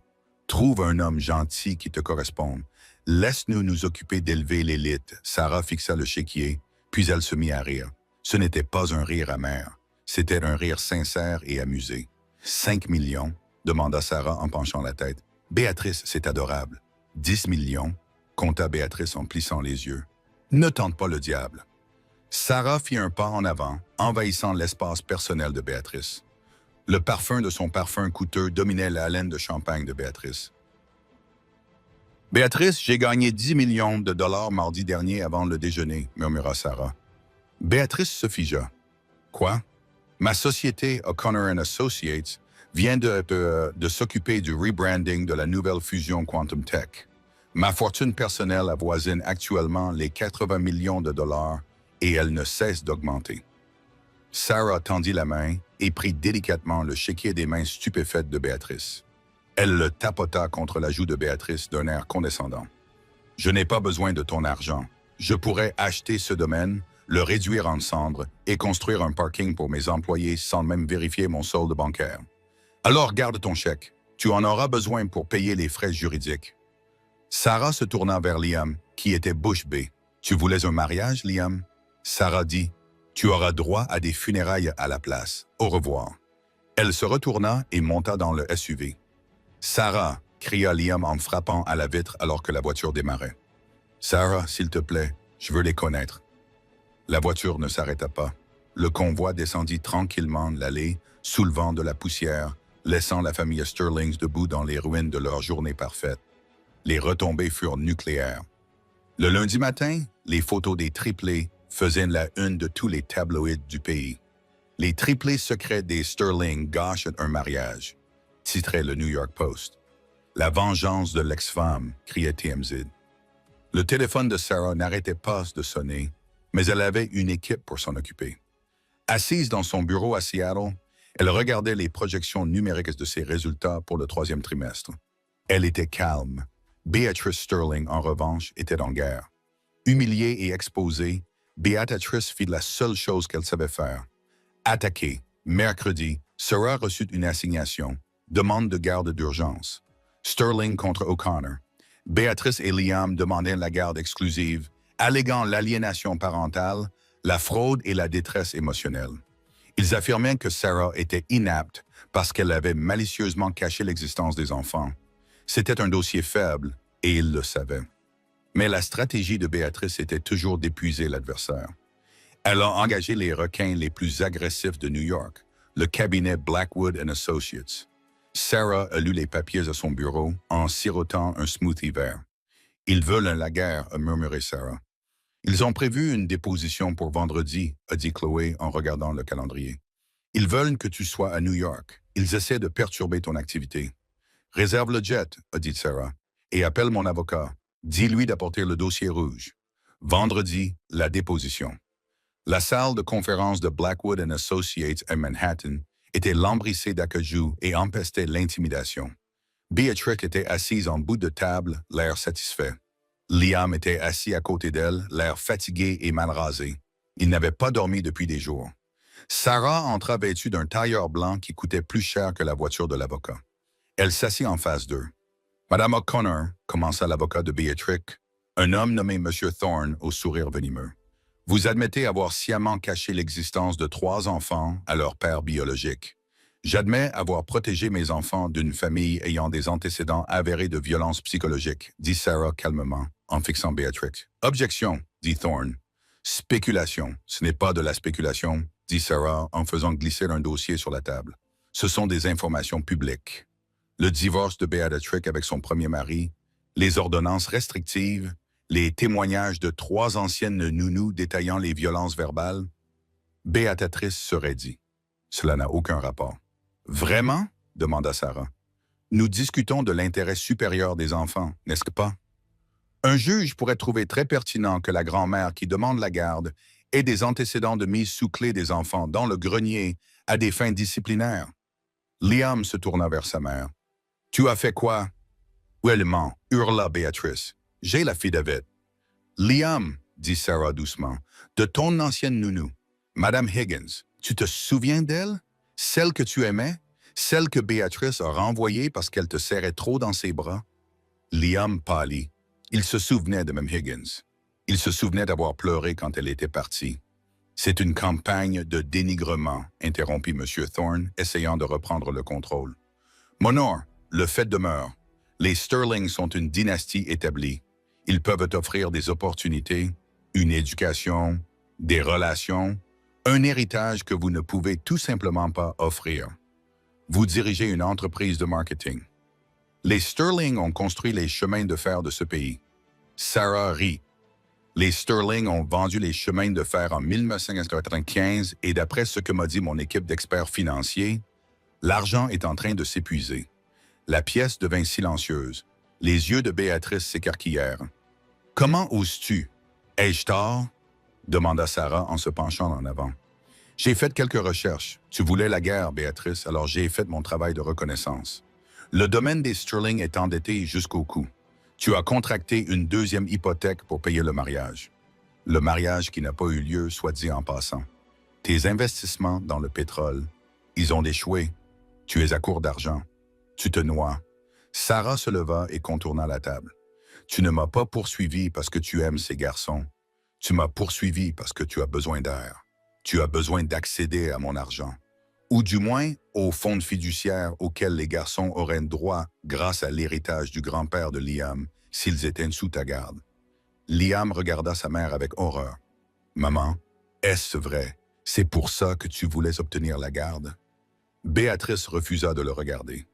Trouve un homme gentil qui te corresponde. Laisse-nous nous occuper d'élever l'élite. Sarah fixa le chéquier, puis elle se mit à rire. Ce n'était pas un rire amer. C'était un rire sincère et amusé. 5 millions, demanda Sarah en penchant la tête. Béatrice, c'est adorable. 10 millions, compta Béatrice en plissant les yeux. Ne tente pas le diable. Sarah fit un pas en avant, envahissant l'espace personnel de Béatrice. Le parfum de son parfum coûteux dominait la haleine de champagne de Béatrice. Béatrice, j'ai gagné 10 millions de dollars mardi dernier avant le déjeuner, murmura Sarah. Béatrice se figea. Quoi? Ma société O'Connor & Associates vient de s'occuper du rebranding de la nouvelle fusion Quantum Tech. Ma fortune personnelle avoisine actuellement les 80 millions de dollars et elle ne cesse d'augmenter. Sarah tendit la main et prit délicatement le chéquier des mains stupéfaites de Béatrice. Elle le tapota contre la joue de Béatrice d'un air condescendant. « Je n'ai pas besoin de ton argent. Je pourrais acheter ce domaine, le réduire en cendres et construire un parking pour mes employés sans même vérifier mon solde bancaire. Alors garde ton chèque. Tu en auras besoin pour payer les frais juridiques. » Sarah se tourna vers Liam, qui était bouche bée. « Tu voulais un mariage, Liam? » Sarah dit, « Tu auras droit à des funérailles à la place. Au revoir. » Elle se retourna et monta dans le SUV. « Sarah !» cria Liam en frappant à la vitre alors que la voiture démarrait. « Sarah, s'il te plaît, je veux les connaître. » La voiture ne s'arrêta pas. Le convoi descendit tranquillement l'allée, soulevant de la poussière, laissant la famille Sterling debout dans les ruines de leur journée parfaite. Les retombées furent nucléaires. Le lundi matin, les photos des triplés faisaient la une de tous les tabloïds du pays. Les triplés secrets des Sterling gâchent un mariage, titrait le New York Post. La vengeance de l'ex-femme, criait TMZ. Le téléphone de Sarah n'arrêtait pas de sonner, mais elle avait une équipe pour s'en occuper. Assise dans son bureau à Seattle, elle regardait les projections numériques de ses résultats pour le 3e trimestre. Elle était calme. Beatrice Sterling, en revanche, était en guerre. Humiliée et exposée, Beatrice fit la seule chose qu'elle savait faire. Attaquer. Mercredi, Sarah reçut une assignation. Demande de garde d'urgence. Sterling contre O'Connor. Béatrice et Liam demandaient la garde exclusive, alléguant l'aliénation parentale, la fraude et la détresse émotionnelle. Ils affirmaient que Sarah était inapte parce qu'elle avait malicieusement caché l'existence des enfants. C'était un dossier faible, et ils le savaient. Mais la stratégie de Béatrice était toujours d'épuiser l'adversaire. Elle a engagé les requins les plus agressifs de New York, le cabinet Blackwood & Associates. Sarah a lu les papiers à son bureau en sirotant un smoothie vert. « Ils veulent la guerre », a murmuré Sarah. « Ils ont prévu une déposition pour vendredi », a dit Chloé en regardant le calendrier. « Ils veulent que tu sois à New York. Ils essaient de perturber ton activité. »« Réserve le jet », a dit Sarah, « et appelle mon avocat. Dis-lui d'apporter le dossier rouge. Vendredi, la déposition. » La salle de conférence de Blackwood & Associates à Manhattan était lambrissée d'acajou et empestait l'intimidation. Beatrice était assise en bout de table, l'air satisfait. Liam était assis à côté d'elle, l'air fatigué et mal rasé. Il n'avait pas dormi depuis des jours. Sarah entra vêtue d'un tailleur blanc qui coûtait plus cher que la voiture de l'avocat. Elle s'assit en face d'eux. « Madame O'Connor », commença l'avocat de Beatrice, un homme nommé M. Thorne au sourire venimeux. « Vous admettez avoir sciemment caché l'existence de 3 enfants à leur père biologique. J'admets avoir protégé mes enfants d'une famille ayant des antécédents avérés de violence psychologique, dit Sarah calmement, en fixant Beatrice. « Objection, dit Thorne. « Spéculation, ce n'est pas de la spéculation, dit Sarah en faisant glisser un dossier sur la table. Ce sont des informations publiques. Le divorce de Beatrice avec son premier mari, les ordonnances restrictives, les témoignages de 3 anciennes nounous détaillant les violences verbales. » Béatrice se raidit. Cela n'a aucun rapport. « Vraiment ?» demanda Sarah. « Nous discutons de l'intérêt supérieur des enfants, n'est-ce pas? Un juge pourrait trouver très pertinent que la grand-mère qui demande la garde et des antécédents de mise sous clé des enfants dans le grenier à des fins disciplinaires. Liam se tourna vers sa mère. « Tu as fait quoi? » « Où elle ment, hurla Béatrice. « J'ai la fille d'Avette. »« Liam, dit Sarah doucement, de ton ancienne nounou, Madame Higgins, tu te souviens d'elle? Celle que tu aimais? Celle que Béatrice a renvoyée parce qu'elle te serrait trop dans ses bras? » Liam pâlit. Il se souvenait de Mme Higgins. Il se souvenait d'avoir pleuré quand elle était partie. « C'est une campagne de dénigrement, » interrompit M. Thorne, essayant de reprendre le contrôle. « Monor, le fait demeure. Les Sterling sont une dynastie établie. Ils peuvent offrir des opportunités, une éducation, des relations, un héritage que vous ne pouvez tout simplement pas offrir. Vous dirigez une entreprise de marketing. Les Sterling ont construit les chemins de fer de ce pays. » Sarah rit. Les Sterling ont vendu les chemins de fer en 1995 et d'après ce que m'a dit mon équipe d'experts financiers, l'argent est en train de s'épuiser. La pièce devint silencieuse. Les yeux de Béatrice s'écarquillèrent. « Comment oses-tu? Ai-je tort? » demanda Sarah en se penchant en avant. « J'ai fait quelques recherches. Tu voulais la guerre, Béatrice, alors j'ai fait mon travail de reconnaissance. Le domaine des Sterling est endetté jusqu'au cou. Tu as contracté une deuxième hypothèque pour payer le mariage. Le mariage qui n'a pas eu lieu, soit dit en passant. Tes investissements dans le pétrole, ils ont échoué. Tu es à court d'argent. Tu te noies. » Sarah se leva et contourna la table. « Tu ne m'as pas poursuivi parce que tu aimes ces garçons. Tu m'as poursuivi parce que tu as besoin d'air. Tu as besoin d'accéder à mon argent. Ou du moins au fonds fiduciaire auquel les garçons auraient droit grâce à l'héritage du grand-père de Liam s'ils étaient sous ta garde. » Liam regarda sa mère avec horreur. « Maman, est-ce vrai? C'est pour ça que tu voulais obtenir la garde? » Béatrice refusa de le regarder.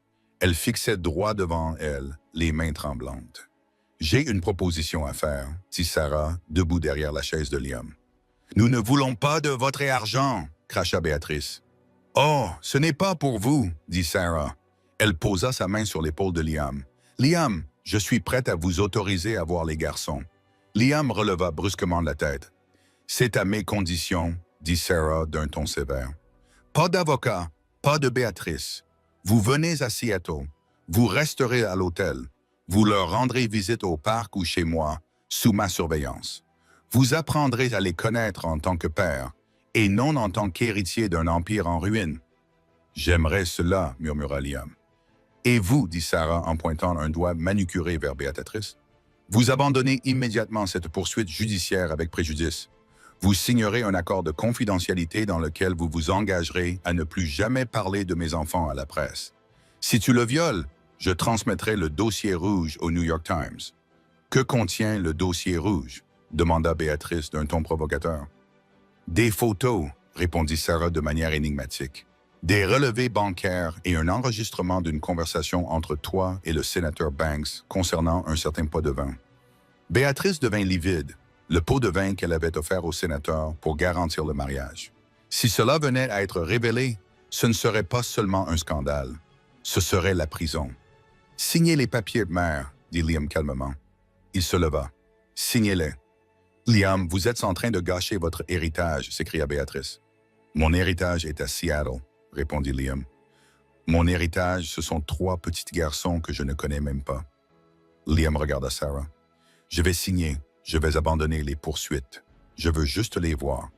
Elle fixait droit devant elle, les mains tremblantes. « J'ai une proposition à faire, » dit Sarah, debout derrière la chaise de Liam. « Nous ne voulons pas de votre argent, » cracha Béatrice. « Oh, ce n'est pas pour vous, » dit Sarah. Elle posa sa main sur l'épaule de Liam. « Liam, je suis prête à vous autoriser à voir les garçons. » Liam releva brusquement la tête. « C'est à mes conditions, » dit Sarah d'un ton sévère. « Pas d'avocat, pas de Béatrice. Vous venez à Seattle, vous resterez à l'hôtel, vous leur rendrez visite au parc ou chez moi, sous ma surveillance. Vous apprendrez à les connaître en tant que père, et non en tant qu'héritier d'un empire en ruine. »« J'aimerais cela, » murmura Liam. « Et vous, » dit Sarah en pointant un doigt manucuré vers Béatrice, « vous abandonnez immédiatement cette poursuite judiciaire avec préjudice. Vous signerez un accord de confidentialité dans lequel vous vous engagerez à ne plus jamais parler de mes enfants à la presse. Si tu le violes, je transmettrai le dossier rouge au New York Times. »« Que contient le dossier rouge? » demanda Béatrice d'un ton provocateur. « Des photos, » répondit Sarah de manière énigmatique. « Des relevés bancaires et un enregistrement d'une conversation entre toi et le sénateur Banks concernant un certain pot de vin. » Béatrice devint livide, le pot de vin qu'elle avait offert au sénateur pour garantir le mariage. Si cela venait à être révélé, ce ne serait pas seulement un scandale, ce serait la prison. « Signez les papiers, mère, » dit Liam calmement. Il se leva. « Signez-les. »« Liam, vous êtes en train de gâcher votre héritage, » s'écria Béatrice. « Mon héritage est à Seattle, » répondit Liam. « Mon héritage, ce sont 3 petits garçons que je ne connais même pas. » Liam regarda Sarah. « Je vais signer. Je vais abandonner les poursuites. Je veux juste les voir. »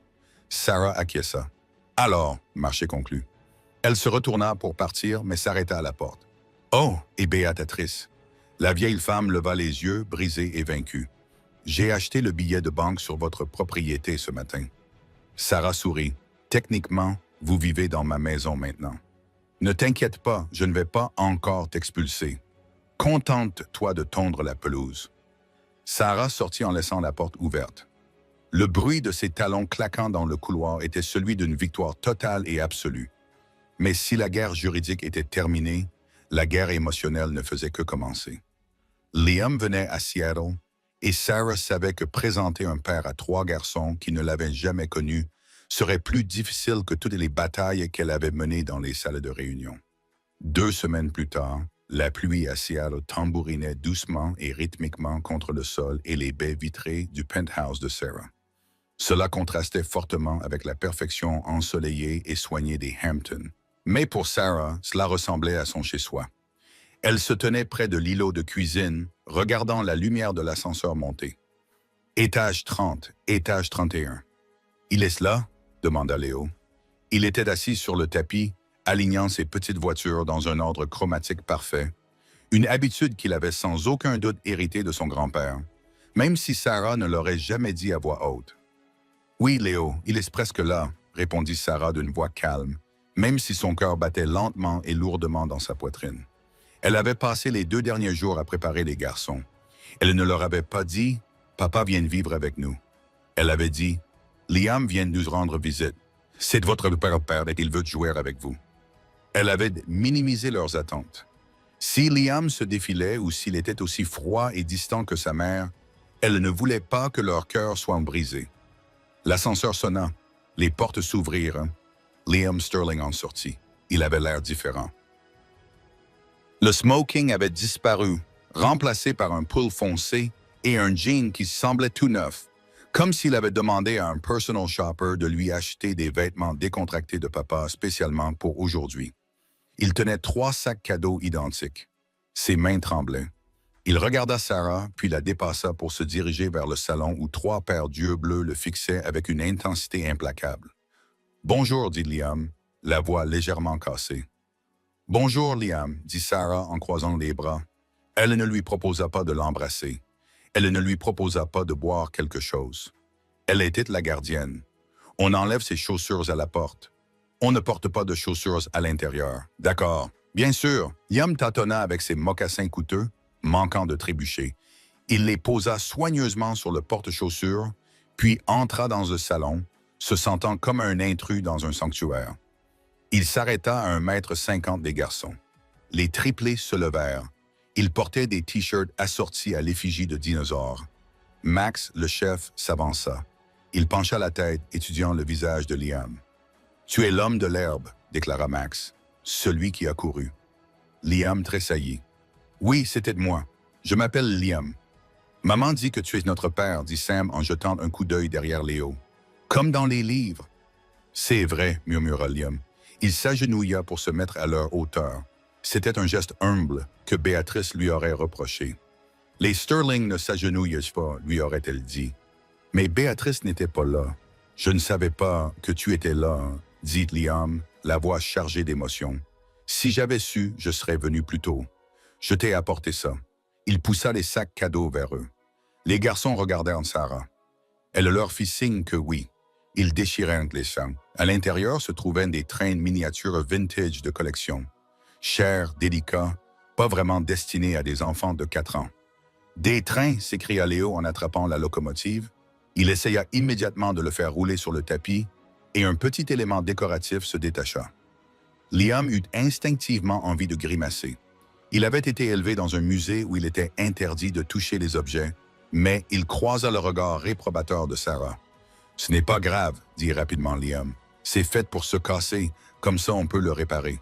Sarah acquiesça. « Alors, marché conclu. » Elle se retourna pour partir, mais s'arrêta à la porte. « Oh, et Béatrice !» La vieille femme leva les yeux, brisée et vaincue. « J'ai acheté le billet de banque sur votre propriété ce matin. » Sarah sourit. « Techniquement, vous vivez dans ma maison maintenant. Ne t'inquiète pas, je ne vais pas encore t'expulser. Contente-toi de tondre la pelouse. » Sarah sortit en laissant la porte ouverte. Le bruit de ses talons claquant dans le couloir était celui d'une victoire totale et absolue. Mais si la guerre juridique était terminée, la guerre émotionnelle ne faisait que commencer. Liam venait à Seattle, et Sarah savait que présenter un père à 3 garçons qui ne l'avaient jamais connu serait plus difficile que toutes les batailles qu'elle avait menées dans les salles de réunion. 2 semaines plus tard, la pluie à Seattle tambourinait doucement et rythmiquement contre le sol et les baies vitrées du penthouse de Sarah. Cela contrastait fortement avec la perfection ensoleillée et soignée des Hampton. Mais pour Sarah, cela ressemblait à son chez-soi. Elle se tenait près de l'îlot de cuisine, regardant la lumière de l'ascenseur monter. Étage 30, étage 31. Il est là? Demanda Léo. Il était assis sur le tapis, alignant ses petites voitures dans un ordre chromatique parfait, une habitude qu'il avait sans aucun doute héritée de son grand-père, même si Sarah ne l'aurait jamais dit à voix haute. « Oui, Léo, il est presque là, » répondit Sarah d'une voix calme, même si son cœur battait lentement et lourdement dans sa poitrine. Elle avait passé les 2 derniers jours à préparer les garçons. Elle ne leur avait pas dit « Papa vient vivre avec nous ». Elle avait dit « Liam vient nous rendre visite. C'est de votre père et il veut jouer avec vous. » Elle avait minimisé leurs attentes. Si Liam se défilait ou s'il était aussi froid et distant que sa mère, elle ne voulait pas que leur cœur soit brisé. L'ascenseur sonna, les portes s'ouvrirent. Liam Sterling en sortit. Il avait l'air différent. Le smoking avait disparu, remplacé par un pull foncé et un jean qui semblait tout neuf, comme s'il avait demandé à un personal shopper de lui acheter des vêtements décontractés de papa spécialement pour aujourd'hui. Il tenait 3 sacs cadeaux identiques. Ses mains tremblaient. Il regarda Sarah, puis la dépassa pour se diriger vers le salon où 3 paires d'yeux bleus le fixaient avec une intensité implacable. « Bonjour, dit Liam, la voix légèrement cassée. « Bonjour, Liam, dit Sarah en croisant les bras. Elle ne lui proposa pas de l'embrasser. Elle ne lui proposa pas de boire quelque chose. Elle était la gardienne. On enlève ses chaussures à la porte. On ne porte pas de chaussures à l'intérieur. D'accord. Bien sûr, Liam tâtonna avec ses mocassins coûteux, manquant de trébucher. Il les posa soigneusement sur le porte-chaussures, puis entra dans le salon, se sentant comme un intrus dans un sanctuaire. Il s'arrêta à 1,50 m des garçons. Les triplés se levèrent. Ils portaient des t-shirts assortis à l'effigie de dinosaures. Max, le chef, s'avança. Il pencha la tête, étudiant le visage de Liam. « Tu es l'homme de l'herbe, » déclara Max, « celui qui a couru. » Liam tressaillit. « Oui, c'était moi. Je m'appelle Liam. »« Maman dit que tu es notre père, » dit Sam en jetant un coup d'œil derrière Léo. « Comme dans les livres. »« C'est vrai, » murmura Liam. Il s'agenouilla pour se mettre à leur hauteur. C'était un geste humble que Béatrice lui aurait reproché. « Les Sterling ne s'agenouillent pas, » lui aurait-elle dit. Mais Béatrice n'était pas là. « Je ne savais pas que tu étais là, » dit Liam, la voix chargée d'émotion. « Si j'avais su, je serais venu plus tôt. Je t'ai apporté ça. » Il poussa les sacs cadeaux vers eux. Les garçons regardèrent Sarah. Elle leur fit signe que oui. Ils déchirèrent les sacs. À l'intérieur se trouvaient des trains miniatures vintage de collection. Chers, délicats, pas vraiment destinés à des enfants de 4 ans. « Des trains !» s'écria Léo en attrapant la locomotive. Il essaya immédiatement de le faire rouler sur le tapis et un petit élément décoratif se détacha. Liam eut instinctivement envie de grimacer. Il avait été élevé dans un musée où il était interdit de toucher les objets, mais il croisa le regard réprobateur de Sarah. « Ce n'est pas grave, » dit rapidement Liam. « C'est fait pour se casser, comme ça on peut le réparer. »«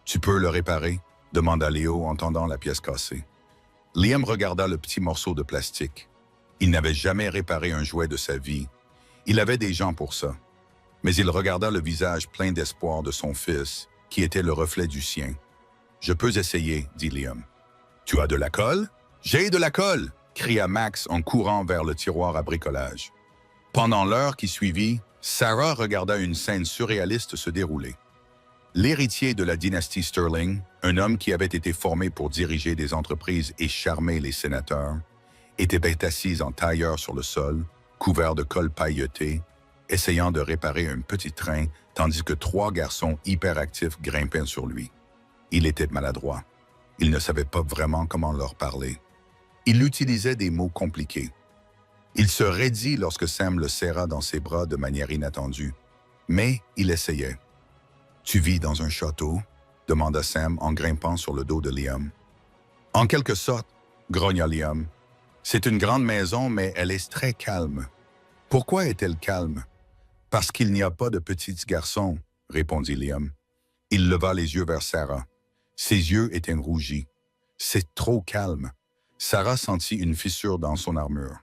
Tu peux le réparer ?» demanda Léo en tendant la pièce cassée. Liam regarda le petit morceau de plastique. Il n'avait jamais réparé un jouet de sa vie. Il avait des gens pour ça. Mais il regarda le visage plein d'espoir de son fils, qui était le reflet du sien. « Je peux essayer, » dit Liam. « Tu as de la colle? »« J'ai de la colle !» cria Max en courant vers le tiroir à bricolage. Pendant l'heure qui suivit, Sarah regarda une scène surréaliste se dérouler. L'héritier de la dynastie Sterling, un homme qui avait été formé pour diriger des entreprises et charmer les sénateurs, était assis en tailleur sur le sol, couvert de colle pailletée, essayant de réparer un petit train, tandis que 3 garçons hyperactifs grimpaient sur lui. Il était maladroit. Il ne savait pas vraiment comment leur parler. Il utilisait des mots compliqués. Il se raidit lorsque Sam le serra dans ses bras de manière inattendue. Mais il essayait. « Tu vis dans un château ?» demanda Sam en grimpant sur le dos de Liam. « En quelque sorte, » grogna Liam. « C'est une grande maison, mais elle est très calme. »« Pourquoi est-elle calme? »« Parce qu'il n'y a pas de petits garçons, » répondit Liam. Il leva les yeux vers Sarah. Ses yeux étaient rougis. « C'est trop calme. » Sarah sentit une fissure dans son armure.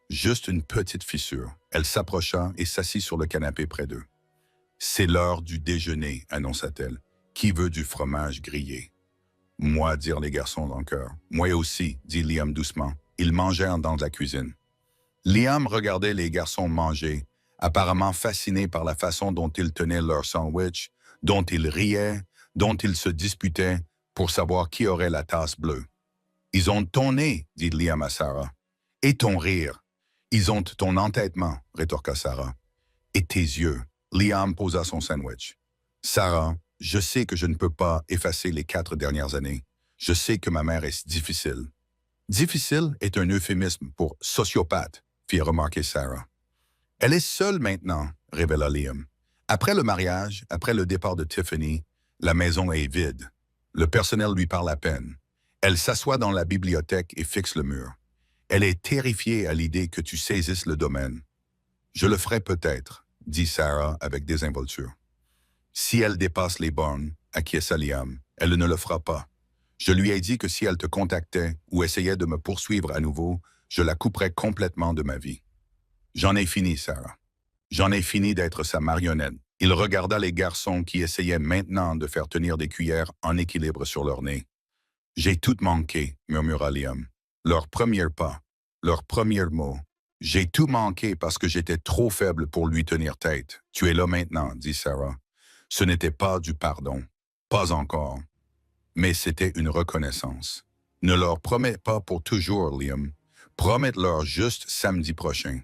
Juste une petite fissure. Elle s'approcha et s'assit sur le canapé près d'eux. « C'est l'heure du déjeuner, annonça-t-elle. Qui veut du fromage grillé? » « Moi, dirent les garçons en chœur. « Moi aussi, dit Liam doucement. Ils mangèrent dans la cuisine. Liam regardait les garçons manger, apparemment fasciné par la façon dont ils tenaient leur sandwich, dont ils riaient, dont ils se disputaient pour savoir qui aurait la tasse bleue. « Ils ont ton nez, dit Liam à Sarah. « Et ton rire. Ils ont ton entêtement, rétorqua Sarah. « Et tes yeux. » Liam posa son sandwich. « Sarah, je sais que je ne peux pas effacer les 4 dernières années. Je sais que ma mère est difficile. » « Difficile est un euphémisme pour sociopathe, fit remarquer Sarah. « Elle est seule maintenant, révéla Liam. Après le mariage, après le départ de Tiffany, la maison est vide. Le personnel lui parle à peine. Elle s'assoit dans la bibliothèque et fixe le mur. Elle est terrifiée à l'idée que tu saisisses le domaine. « Je le ferai peut-être, dit Sarah avec désinvolture. « Si elle dépasse les bornes, acquiesça Liam, elle ne le fera pas. Je lui ai dit que si elle te contactait ou essayait de me poursuivre à nouveau, je la couperais complètement de ma vie. J'en ai fini, Sarah. J'en ai fini d'être sa marionnette. » Il regarda les garçons qui essayaient maintenant de faire tenir des cuillères en équilibre sur leur nez. « J'ai tout manqué, murmura Liam. Leur premier pas, leur premier mot. J'ai tout manqué parce que j'étais trop faible pour lui tenir tête. Tu es là maintenant, dit Sarah. Ce n'était pas du pardon. Pas encore. Mais c'était une reconnaissance. Ne leur promets pas pour toujours, Liam. Promets-leur juste samedi prochain.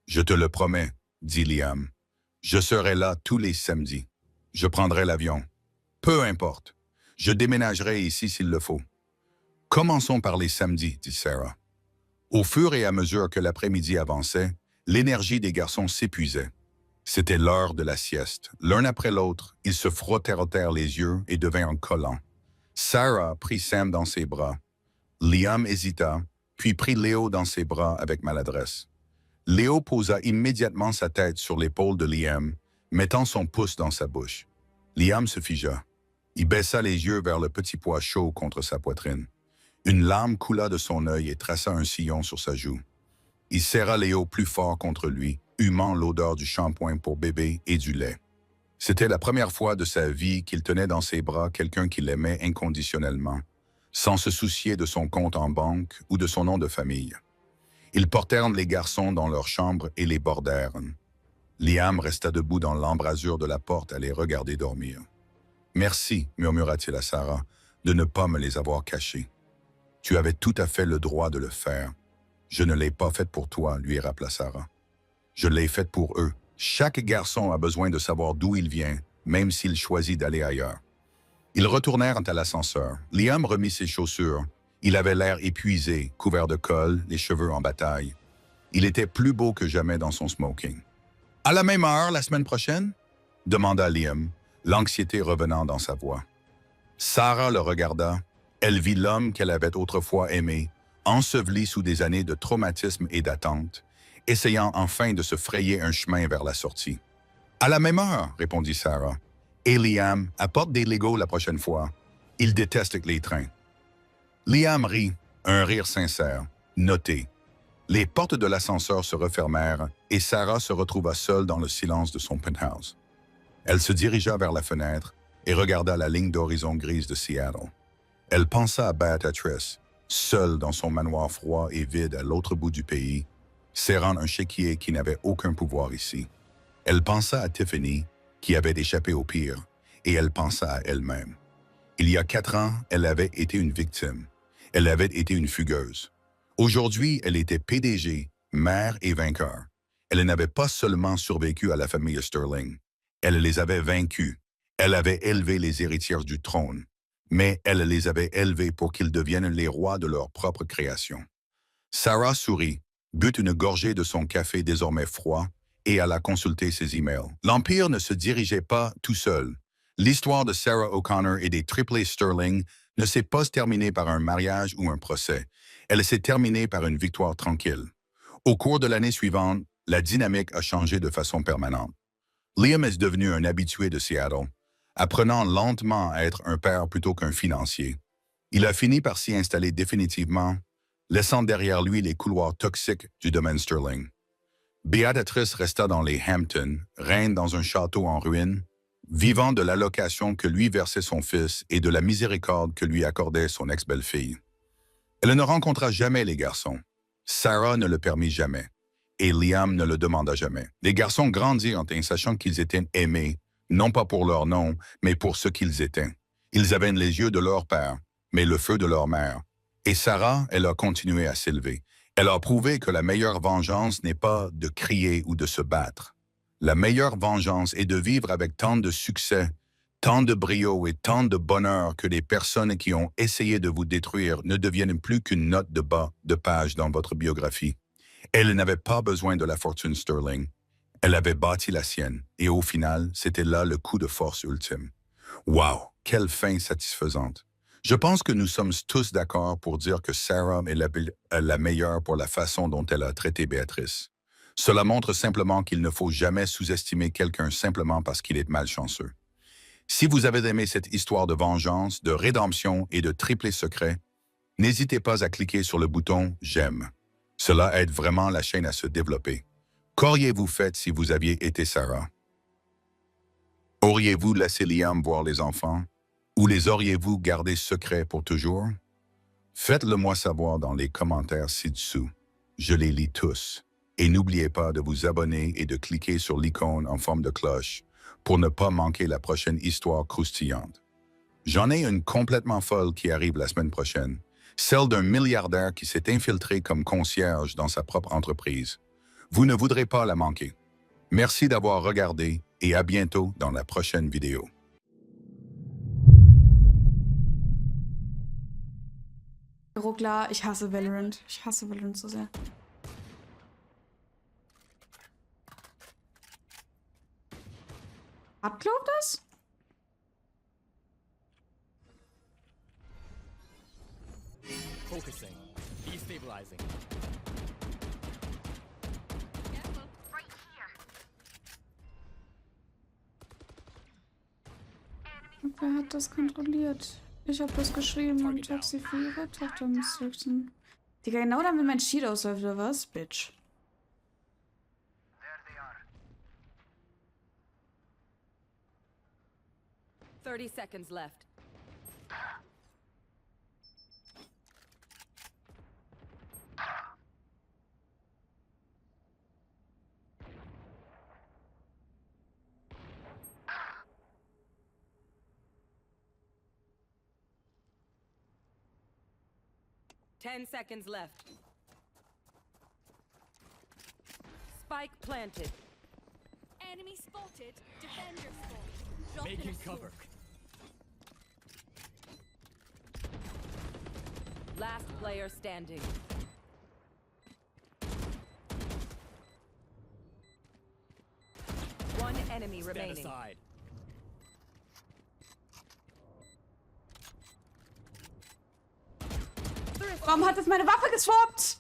Je te le promets, dit Liam. Je serai là tous les samedis. Je prendrai l'avion. Peu importe. Je déménagerai ici s'il le faut. Commençons par les samedis, dit Sarah. Au fur et à mesure que l'après-midi avançait, l'énergie des garçons s'épuisait. C'était l'heure de la sieste. L'un après l'autre, ils se frottèrent les yeux et devinrent collants. Sarah prit Sam dans ses bras. Liam hésita, puis prit Léo dans ses bras avec maladresse. Léo posa immédiatement sa tête sur l'épaule de Liam, mettant son pouce dans sa bouche. Liam se figea. Il baissa les yeux vers le petit pois chaud contre sa poitrine. Une larme coula de son œil et traça un sillon sur sa joue. Il serra Léo plus fort contre lui, humant l'odeur du shampoing pour bébé et du lait. C'était la première fois de sa vie qu'il tenait dans ses bras quelqu'un qu'il aimait inconditionnellement, sans se soucier de son compte en banque ou de son nom de famille. Ils portèrent les garçons dans leur chambre et les bordèrent. Liam resta debout dans l'embrasure de la porte à les regarder dormir. « Merci, murmura-t-il à Sarah, de ne pas me les avoir cachés. Tu avais tout à fait le droit de le faire. Je ne l'ai pas fait pour toi, lui rappela Sarah. Je l'ai fait pour eux. Chaque garçon a besoin de savoir d'où il vient, même s'il choisit d'aller ailleurs. » Ils retournèrent à l'ascenseur. Liam remit ses chaussures. Il avait l'air épuisé, couvert de colle, les cheveux en bataille. Il était plus beau que jamais dans son smoking. « À la même heure, la semaine prochaine ?» demanda Liam, l'anxiété revenant dans sa voix. Sarah le regarda. Elle vit l'homme qu'elle avait autrefois aimé, enseveli sous des années de traumatisme et d'attente, essayant enfin de se frayer un chemin vers la sortie. « À la même heure, répondit Sarah. Et Liam, apporte des Legos la prochaine fois. Il déteste les trains. » Liam rit, un rire sincère, noté. Les portes de l'ascenseur se refermèrent et Sarah se retrouva seule dans le silence de son penthouse. Elle se dirigea vers la fenêtre et regarda la ligne d'horizon grise de Seattle. Elle pensa à Beatrice, seule dans son manoir froid et vide à l'autre bout du pays, serrant un chéquier qui n'avait aucun pouvoir ici. Elle pensa à Tiffany, qui avait échappé au pire, et elle pensa à elle-même. Il y a 4 ans, elle avait été une victime. Elle avait été une fugueuse. Aujourd'hui, elle était PDG, mère et vainqueur. Elle n'avait pas seulement survécu à la famille Sterling. Elle les avait vaincus. Elle avait élevé les héritières du trône. Mais elle les avait élevés pour qu'ils deviennent les rois de leur propre création. Sarah sourit, but une gorgée de son café désormais froid et alla consulter ses emails. L'Empire ne se dirigeait pas tout seul. L'histoire de Sarah O'Connor et des triplés Sterling ne s'est pas terminée par un mariage ou un procès. Elle s'est terminée par une victoire tranquille. Au cours de l'année suivante, la dynamique a changé de façon permanente. Liam est devenu un habitué de Seattle, apprenant lentement à être un père plutôt qu'un financier. Il a fini par s'y installer définitivement, laissant derrière lui les couloirs toxiques du domaine Sterling. Beatrice resta dans les Hamptons, reine dans un château en ruine, vivant de l'allocation que lui versait son fils et de la miséricorde que lui accordait son ex-belle-fille. Elle ne rencontra jamais les garçons. Sarah ne le permit jamais, et Liam ne le demanda jamais. Les garçons grandirent en sachant qu'ils étaient aimés, non pas pour leur nom, mais pour ce qu'ils étaient. Ils avaient les yeux de leur père, mais le feu de leur mère. Et Sarah, elle a continué à s'élever. Elle a prouvé que la meilleure vengeance n'est pas de crier ou de se battre. La meilleure vengeance est de vivre avec tant de succès, tant de brio et tant de bonheur que les personnes qui ont essayé de vous détruire ne deviennent plus qu'une note de bas de page dans votre biographie. Elle n'avait pas besoin de la fortune Sterling. Elle avait bâti la sienne, et au final, c'était là le coup de force ultime. Wow, quelle fin satisfaisante! Je pense que nous sommes tous d'accord pour dire que Sarah est la meilleure pour la façon dont elle a traité Béatrice. Cela montre simplement qu'il ne faut jamais sous-estimer quelqu'un simplement parce qu'il est malchanceux. Si vous avez aimé cette histoire de vengeance, de rédemption et de triplé secret, n'hésitez pas à cliquer sur le bouton « J'aime ». Cela aide vraiment la chaîne à se développer. Qu'auriez-vous fait si vous aviez été Sarah? Auriez-vous laissé Liam voir les enfants? Ou les auriez-vous gardés secrets pour toujours? Faites-le moi savoir dans les commentaires ci-dessous. Je les lis tous. Et n'oubliez pas de vous abonner et de cliquer sur l'icône en forme de cloche pour ne pas manquer la prochaine histoire croustillante. J'en ai une complètement folle qui arrive la semaine prochaine, celle d'un milliardaire qui s'est infiltré comme concierge dans sa propre entreprise. Vous ne voudrez pas la manquer. Merci d'avoir regardé et à bientôt dans la prochaine vidéo. Ruckler, ich hasse Valorant. Ich hasse Valorant so sehr. Hat glaubt das? Focusing. Destabilizing. Wer hat das kontrolliert? Ich habe das geschrieben und Taxi für ihre Tochter missglückten. Digga, genau dann, wenn mein Cheat ausläuft, oder was? Bitch. Thirty seconds left. Ten seconds left. Spike planted. Enemy spotted. Defend your spawn. Drop in Making a cover. Last player standing. One enemy Stand remaining. aside. Warum hat das meine Waffe geswappt?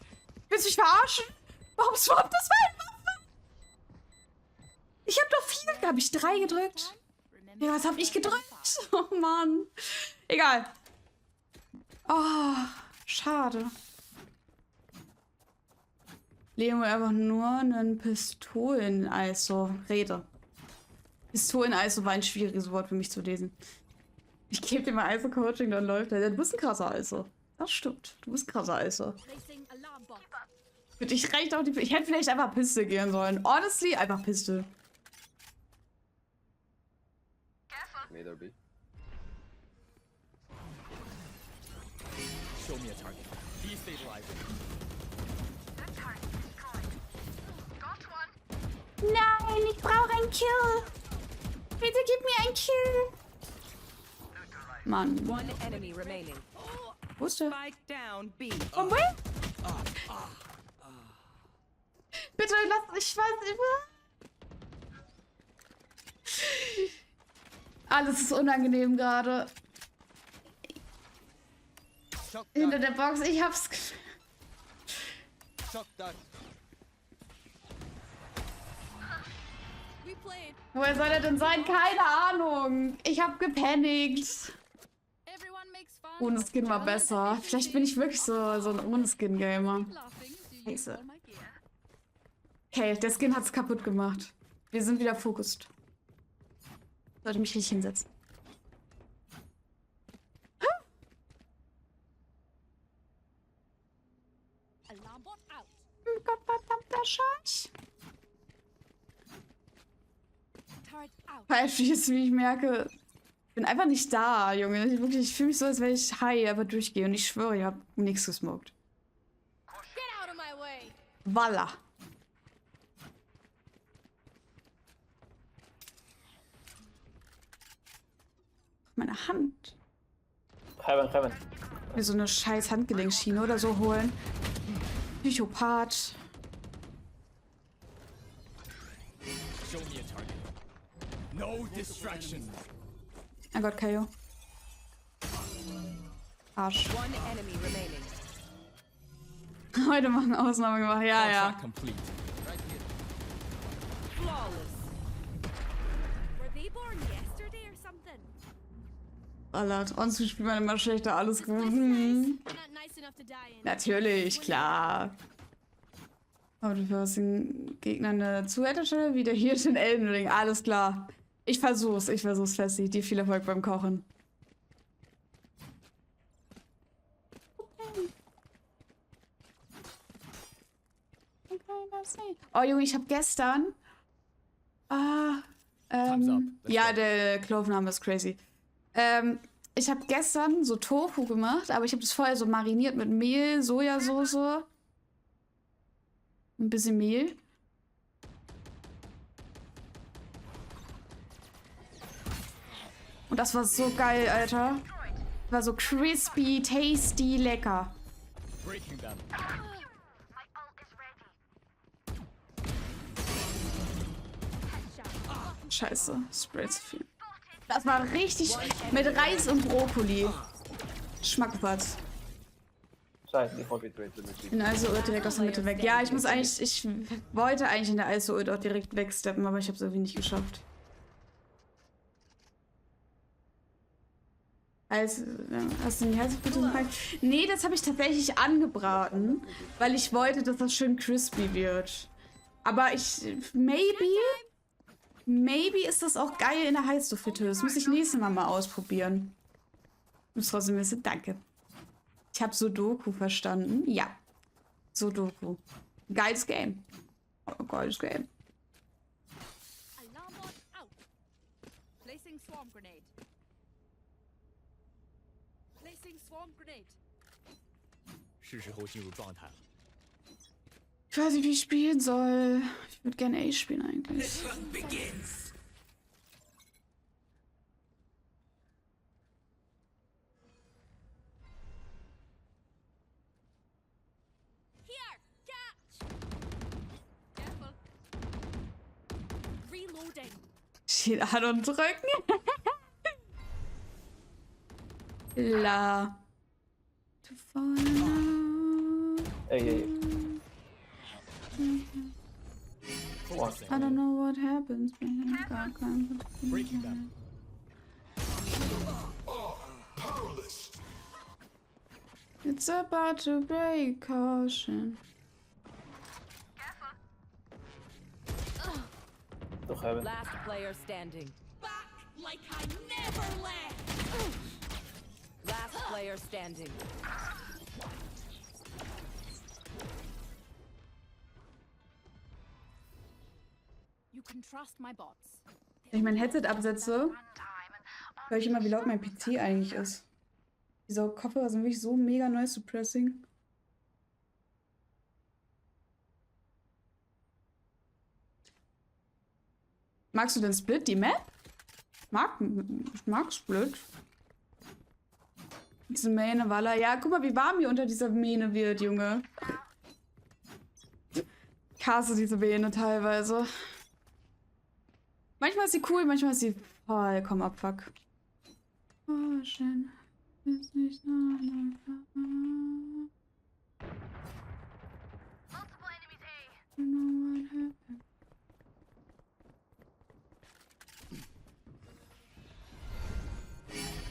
Willst du mich verarschen? Warum swappt das meine Waffe? Ich hab doch 4. Habe ich 3 gedrückt? Ja, was hab ich gedrückt? Oh Mann. Egal. Oh, schade. Leo einfach nur einen Pistolen-ISO. Rede. Pistolen-ISO war ein schwieriges Wort für mich zu lesen. Ich gebe dir mal ISO-Coaching, dann läuft er. Du bist ein krasser ISO. Das stimmt. Du bist ein krasser ISO. placing alarm bot. Für dich reicht auch die... Ich hätte vielleicht einfach Piste gehen sollen. Honestly, einfach Piste. May there be? Show me a target. Destabilizing. Nein, ich brauche ein Kill. Bitte gib mir ein Kill. Mann. One enemy remaining. Wo ist der? Spike down B. Oh, wait. Bitte lass... Ich weiß immer. Alles ist unangenehm gerade. Shock Hinter dart. der Box. Ich hab's... Shock dart. We played. Woher soll er denn sein? Keine Ahnung. Ich hab gepanikt. Everyone makes fun. Ohne Skin war besser. Vielleicht bin ich wirklich so ein Ohne-Skin-Gamer. Scheiße. Okay, der Skin hat's kaputt gemacht. Wir sind wieder focused. Sollte mich richtig hinsetzen. Alarm bot out. Gottverdammter Scheiß. Turret out. Falsch, wie ich merke, ich bin einfach nicht da, Junge. Ich fühle mich so, als wäre ich high, aber durchgehe. Und ich schwöre, ich habe nichts gesmoked. Get out of my way. Voila. Meine Hand. Heaven. Mir so eine scheiß Handgelenkschiene oder so holen. Psychopath. Show me a target. No distraction. Mein Gott, Kaio. Arsch. One enemy remaining. Heute machen Ausnahme gemacht. Ja, ja. Contract complete. Flawless. Were they born yesterday or something? Alter, uns spielt man immer schlechter, alles This gut. place is nice, but not nice enough to die in. Natürlich, klar. Aber du wirst den Gegnern dazu hätte wieder hier den Elden Ring. Alles klar. Ich versuch's, Fessi. Dir viel Erfolg beim Kochen. Oh Junge, ich habe gestern. Thumbs up. Let's Ja, go. der Klofname ist crazy. Ich habe gestern so Tofu gemacht, aber ich habe das vorher so mariniert mit Mehl, Sojasauce. Ein bisschen Mehl. Und das war so geil, Alter. War so crispy, tasty, lecker. Breaking them. Scheiße, Spray zu viel. Das war richtig mit Reis und Brokkoli. Schmackplatz. Side, default. In Iso-Ult direkt aus der Mitte weg. Ja, ich wollte eigentlich in der Iso-Ult auch direkt wegsteppen, aber ich habe es irgendwie nicht geschafft. Also, hast du die Herzblutung gefallen? Nee, das habe ich tatsächlich angebraten, weil ich wollte, dass das schön crispy wird. Aber maybe ist das auch geil in der Heißluftfritteuse. Das muss ich nächstes Mal ausprobieren. Muss trotzdem wissen, danke. Ich habe Sudoku verstanden. Ja. Sudoku. Geiles Game. Oh, geiles Game. Alarm bot out. Placing swarm grenade. Placing swarm grenade. 是时候进入状态了。 Ich weiß nicht, wie ich spielen soll. Ich würde gerne Ace spielen eigentlich. Here, catch. Careful. Reloading. Steht an und drücken. La. To fall in love. Hey. I don't know what happens when I got Breaking them. It's about to break, caution. Toch Heaven. Last player standing. Back like I never left. Last player standing. You can trust my bots. Wenn ich mein Headset absetze, höre ich immer, wie laut mein PC eigentlich ist. Diese Kopfhörer sind wirklich so mega noise suppressing. Magst du den Split, die Map? Ich mag Split. Diese Mähne, Walla. Ja, guck mal, wie warm hier unter dieser Mähne wird, Junge. Ich hasse diese Mähne teilweise. Manchmal ist sie cool, manchmal ist sie vollkommen abfuck. Oh, schön. Ist nicht nur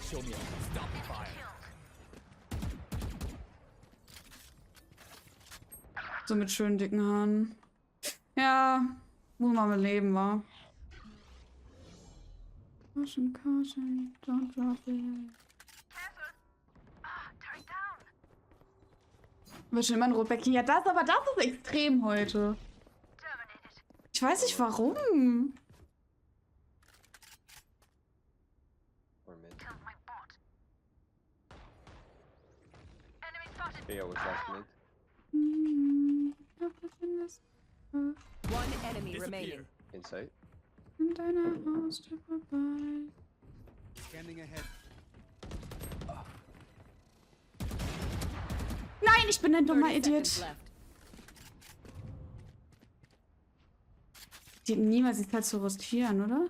Show me a stopping fire. So mit schönen dicken Haaren. Ja, muss man mit leben, wa? Caution, caution, don't drop it. Wird schon immer ein Rotbäckchen. Ja, das ist extrem heute. Ich weiß nicht warum. Or mid. Yeah, was last mid. One enemy remaining. Disappear. Inside. In deiner Haustür vorbei. Scanning ahead. Nein, ich bin ein dummer 30 Idiot. seconds left. Die hätten niemals die Zeit zu rostieren, oder?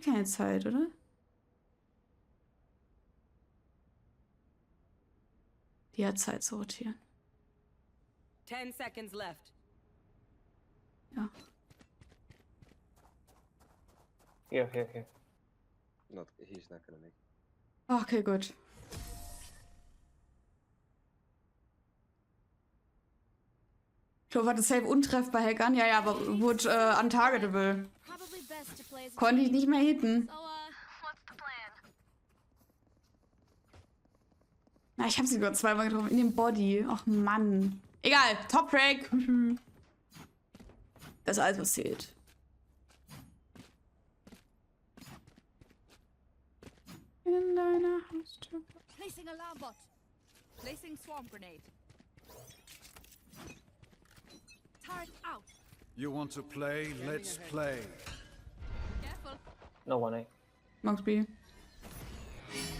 Keine Zeit, oder? Die hat Zeit zu rotieren. 10 seconds left. Ja. Here. Not. He's not gonna make. Okay, gut. Flo hatte safe untreffbar Hackern. Ja, aber wurde untargetable. Probably best to play as a Konnte ich nicht mehr hitten. So, what's the plan? Na, ich habe sie nur zweimal getroffen. In dem Body. Och, Mann. Egal. Top Break. Das ist alles, was zählt. In deiner Haustür. Placing alarm bot. Placing swarm grenade. Turret out. You want to play? Let's play. Careful. No one, eh? Max B.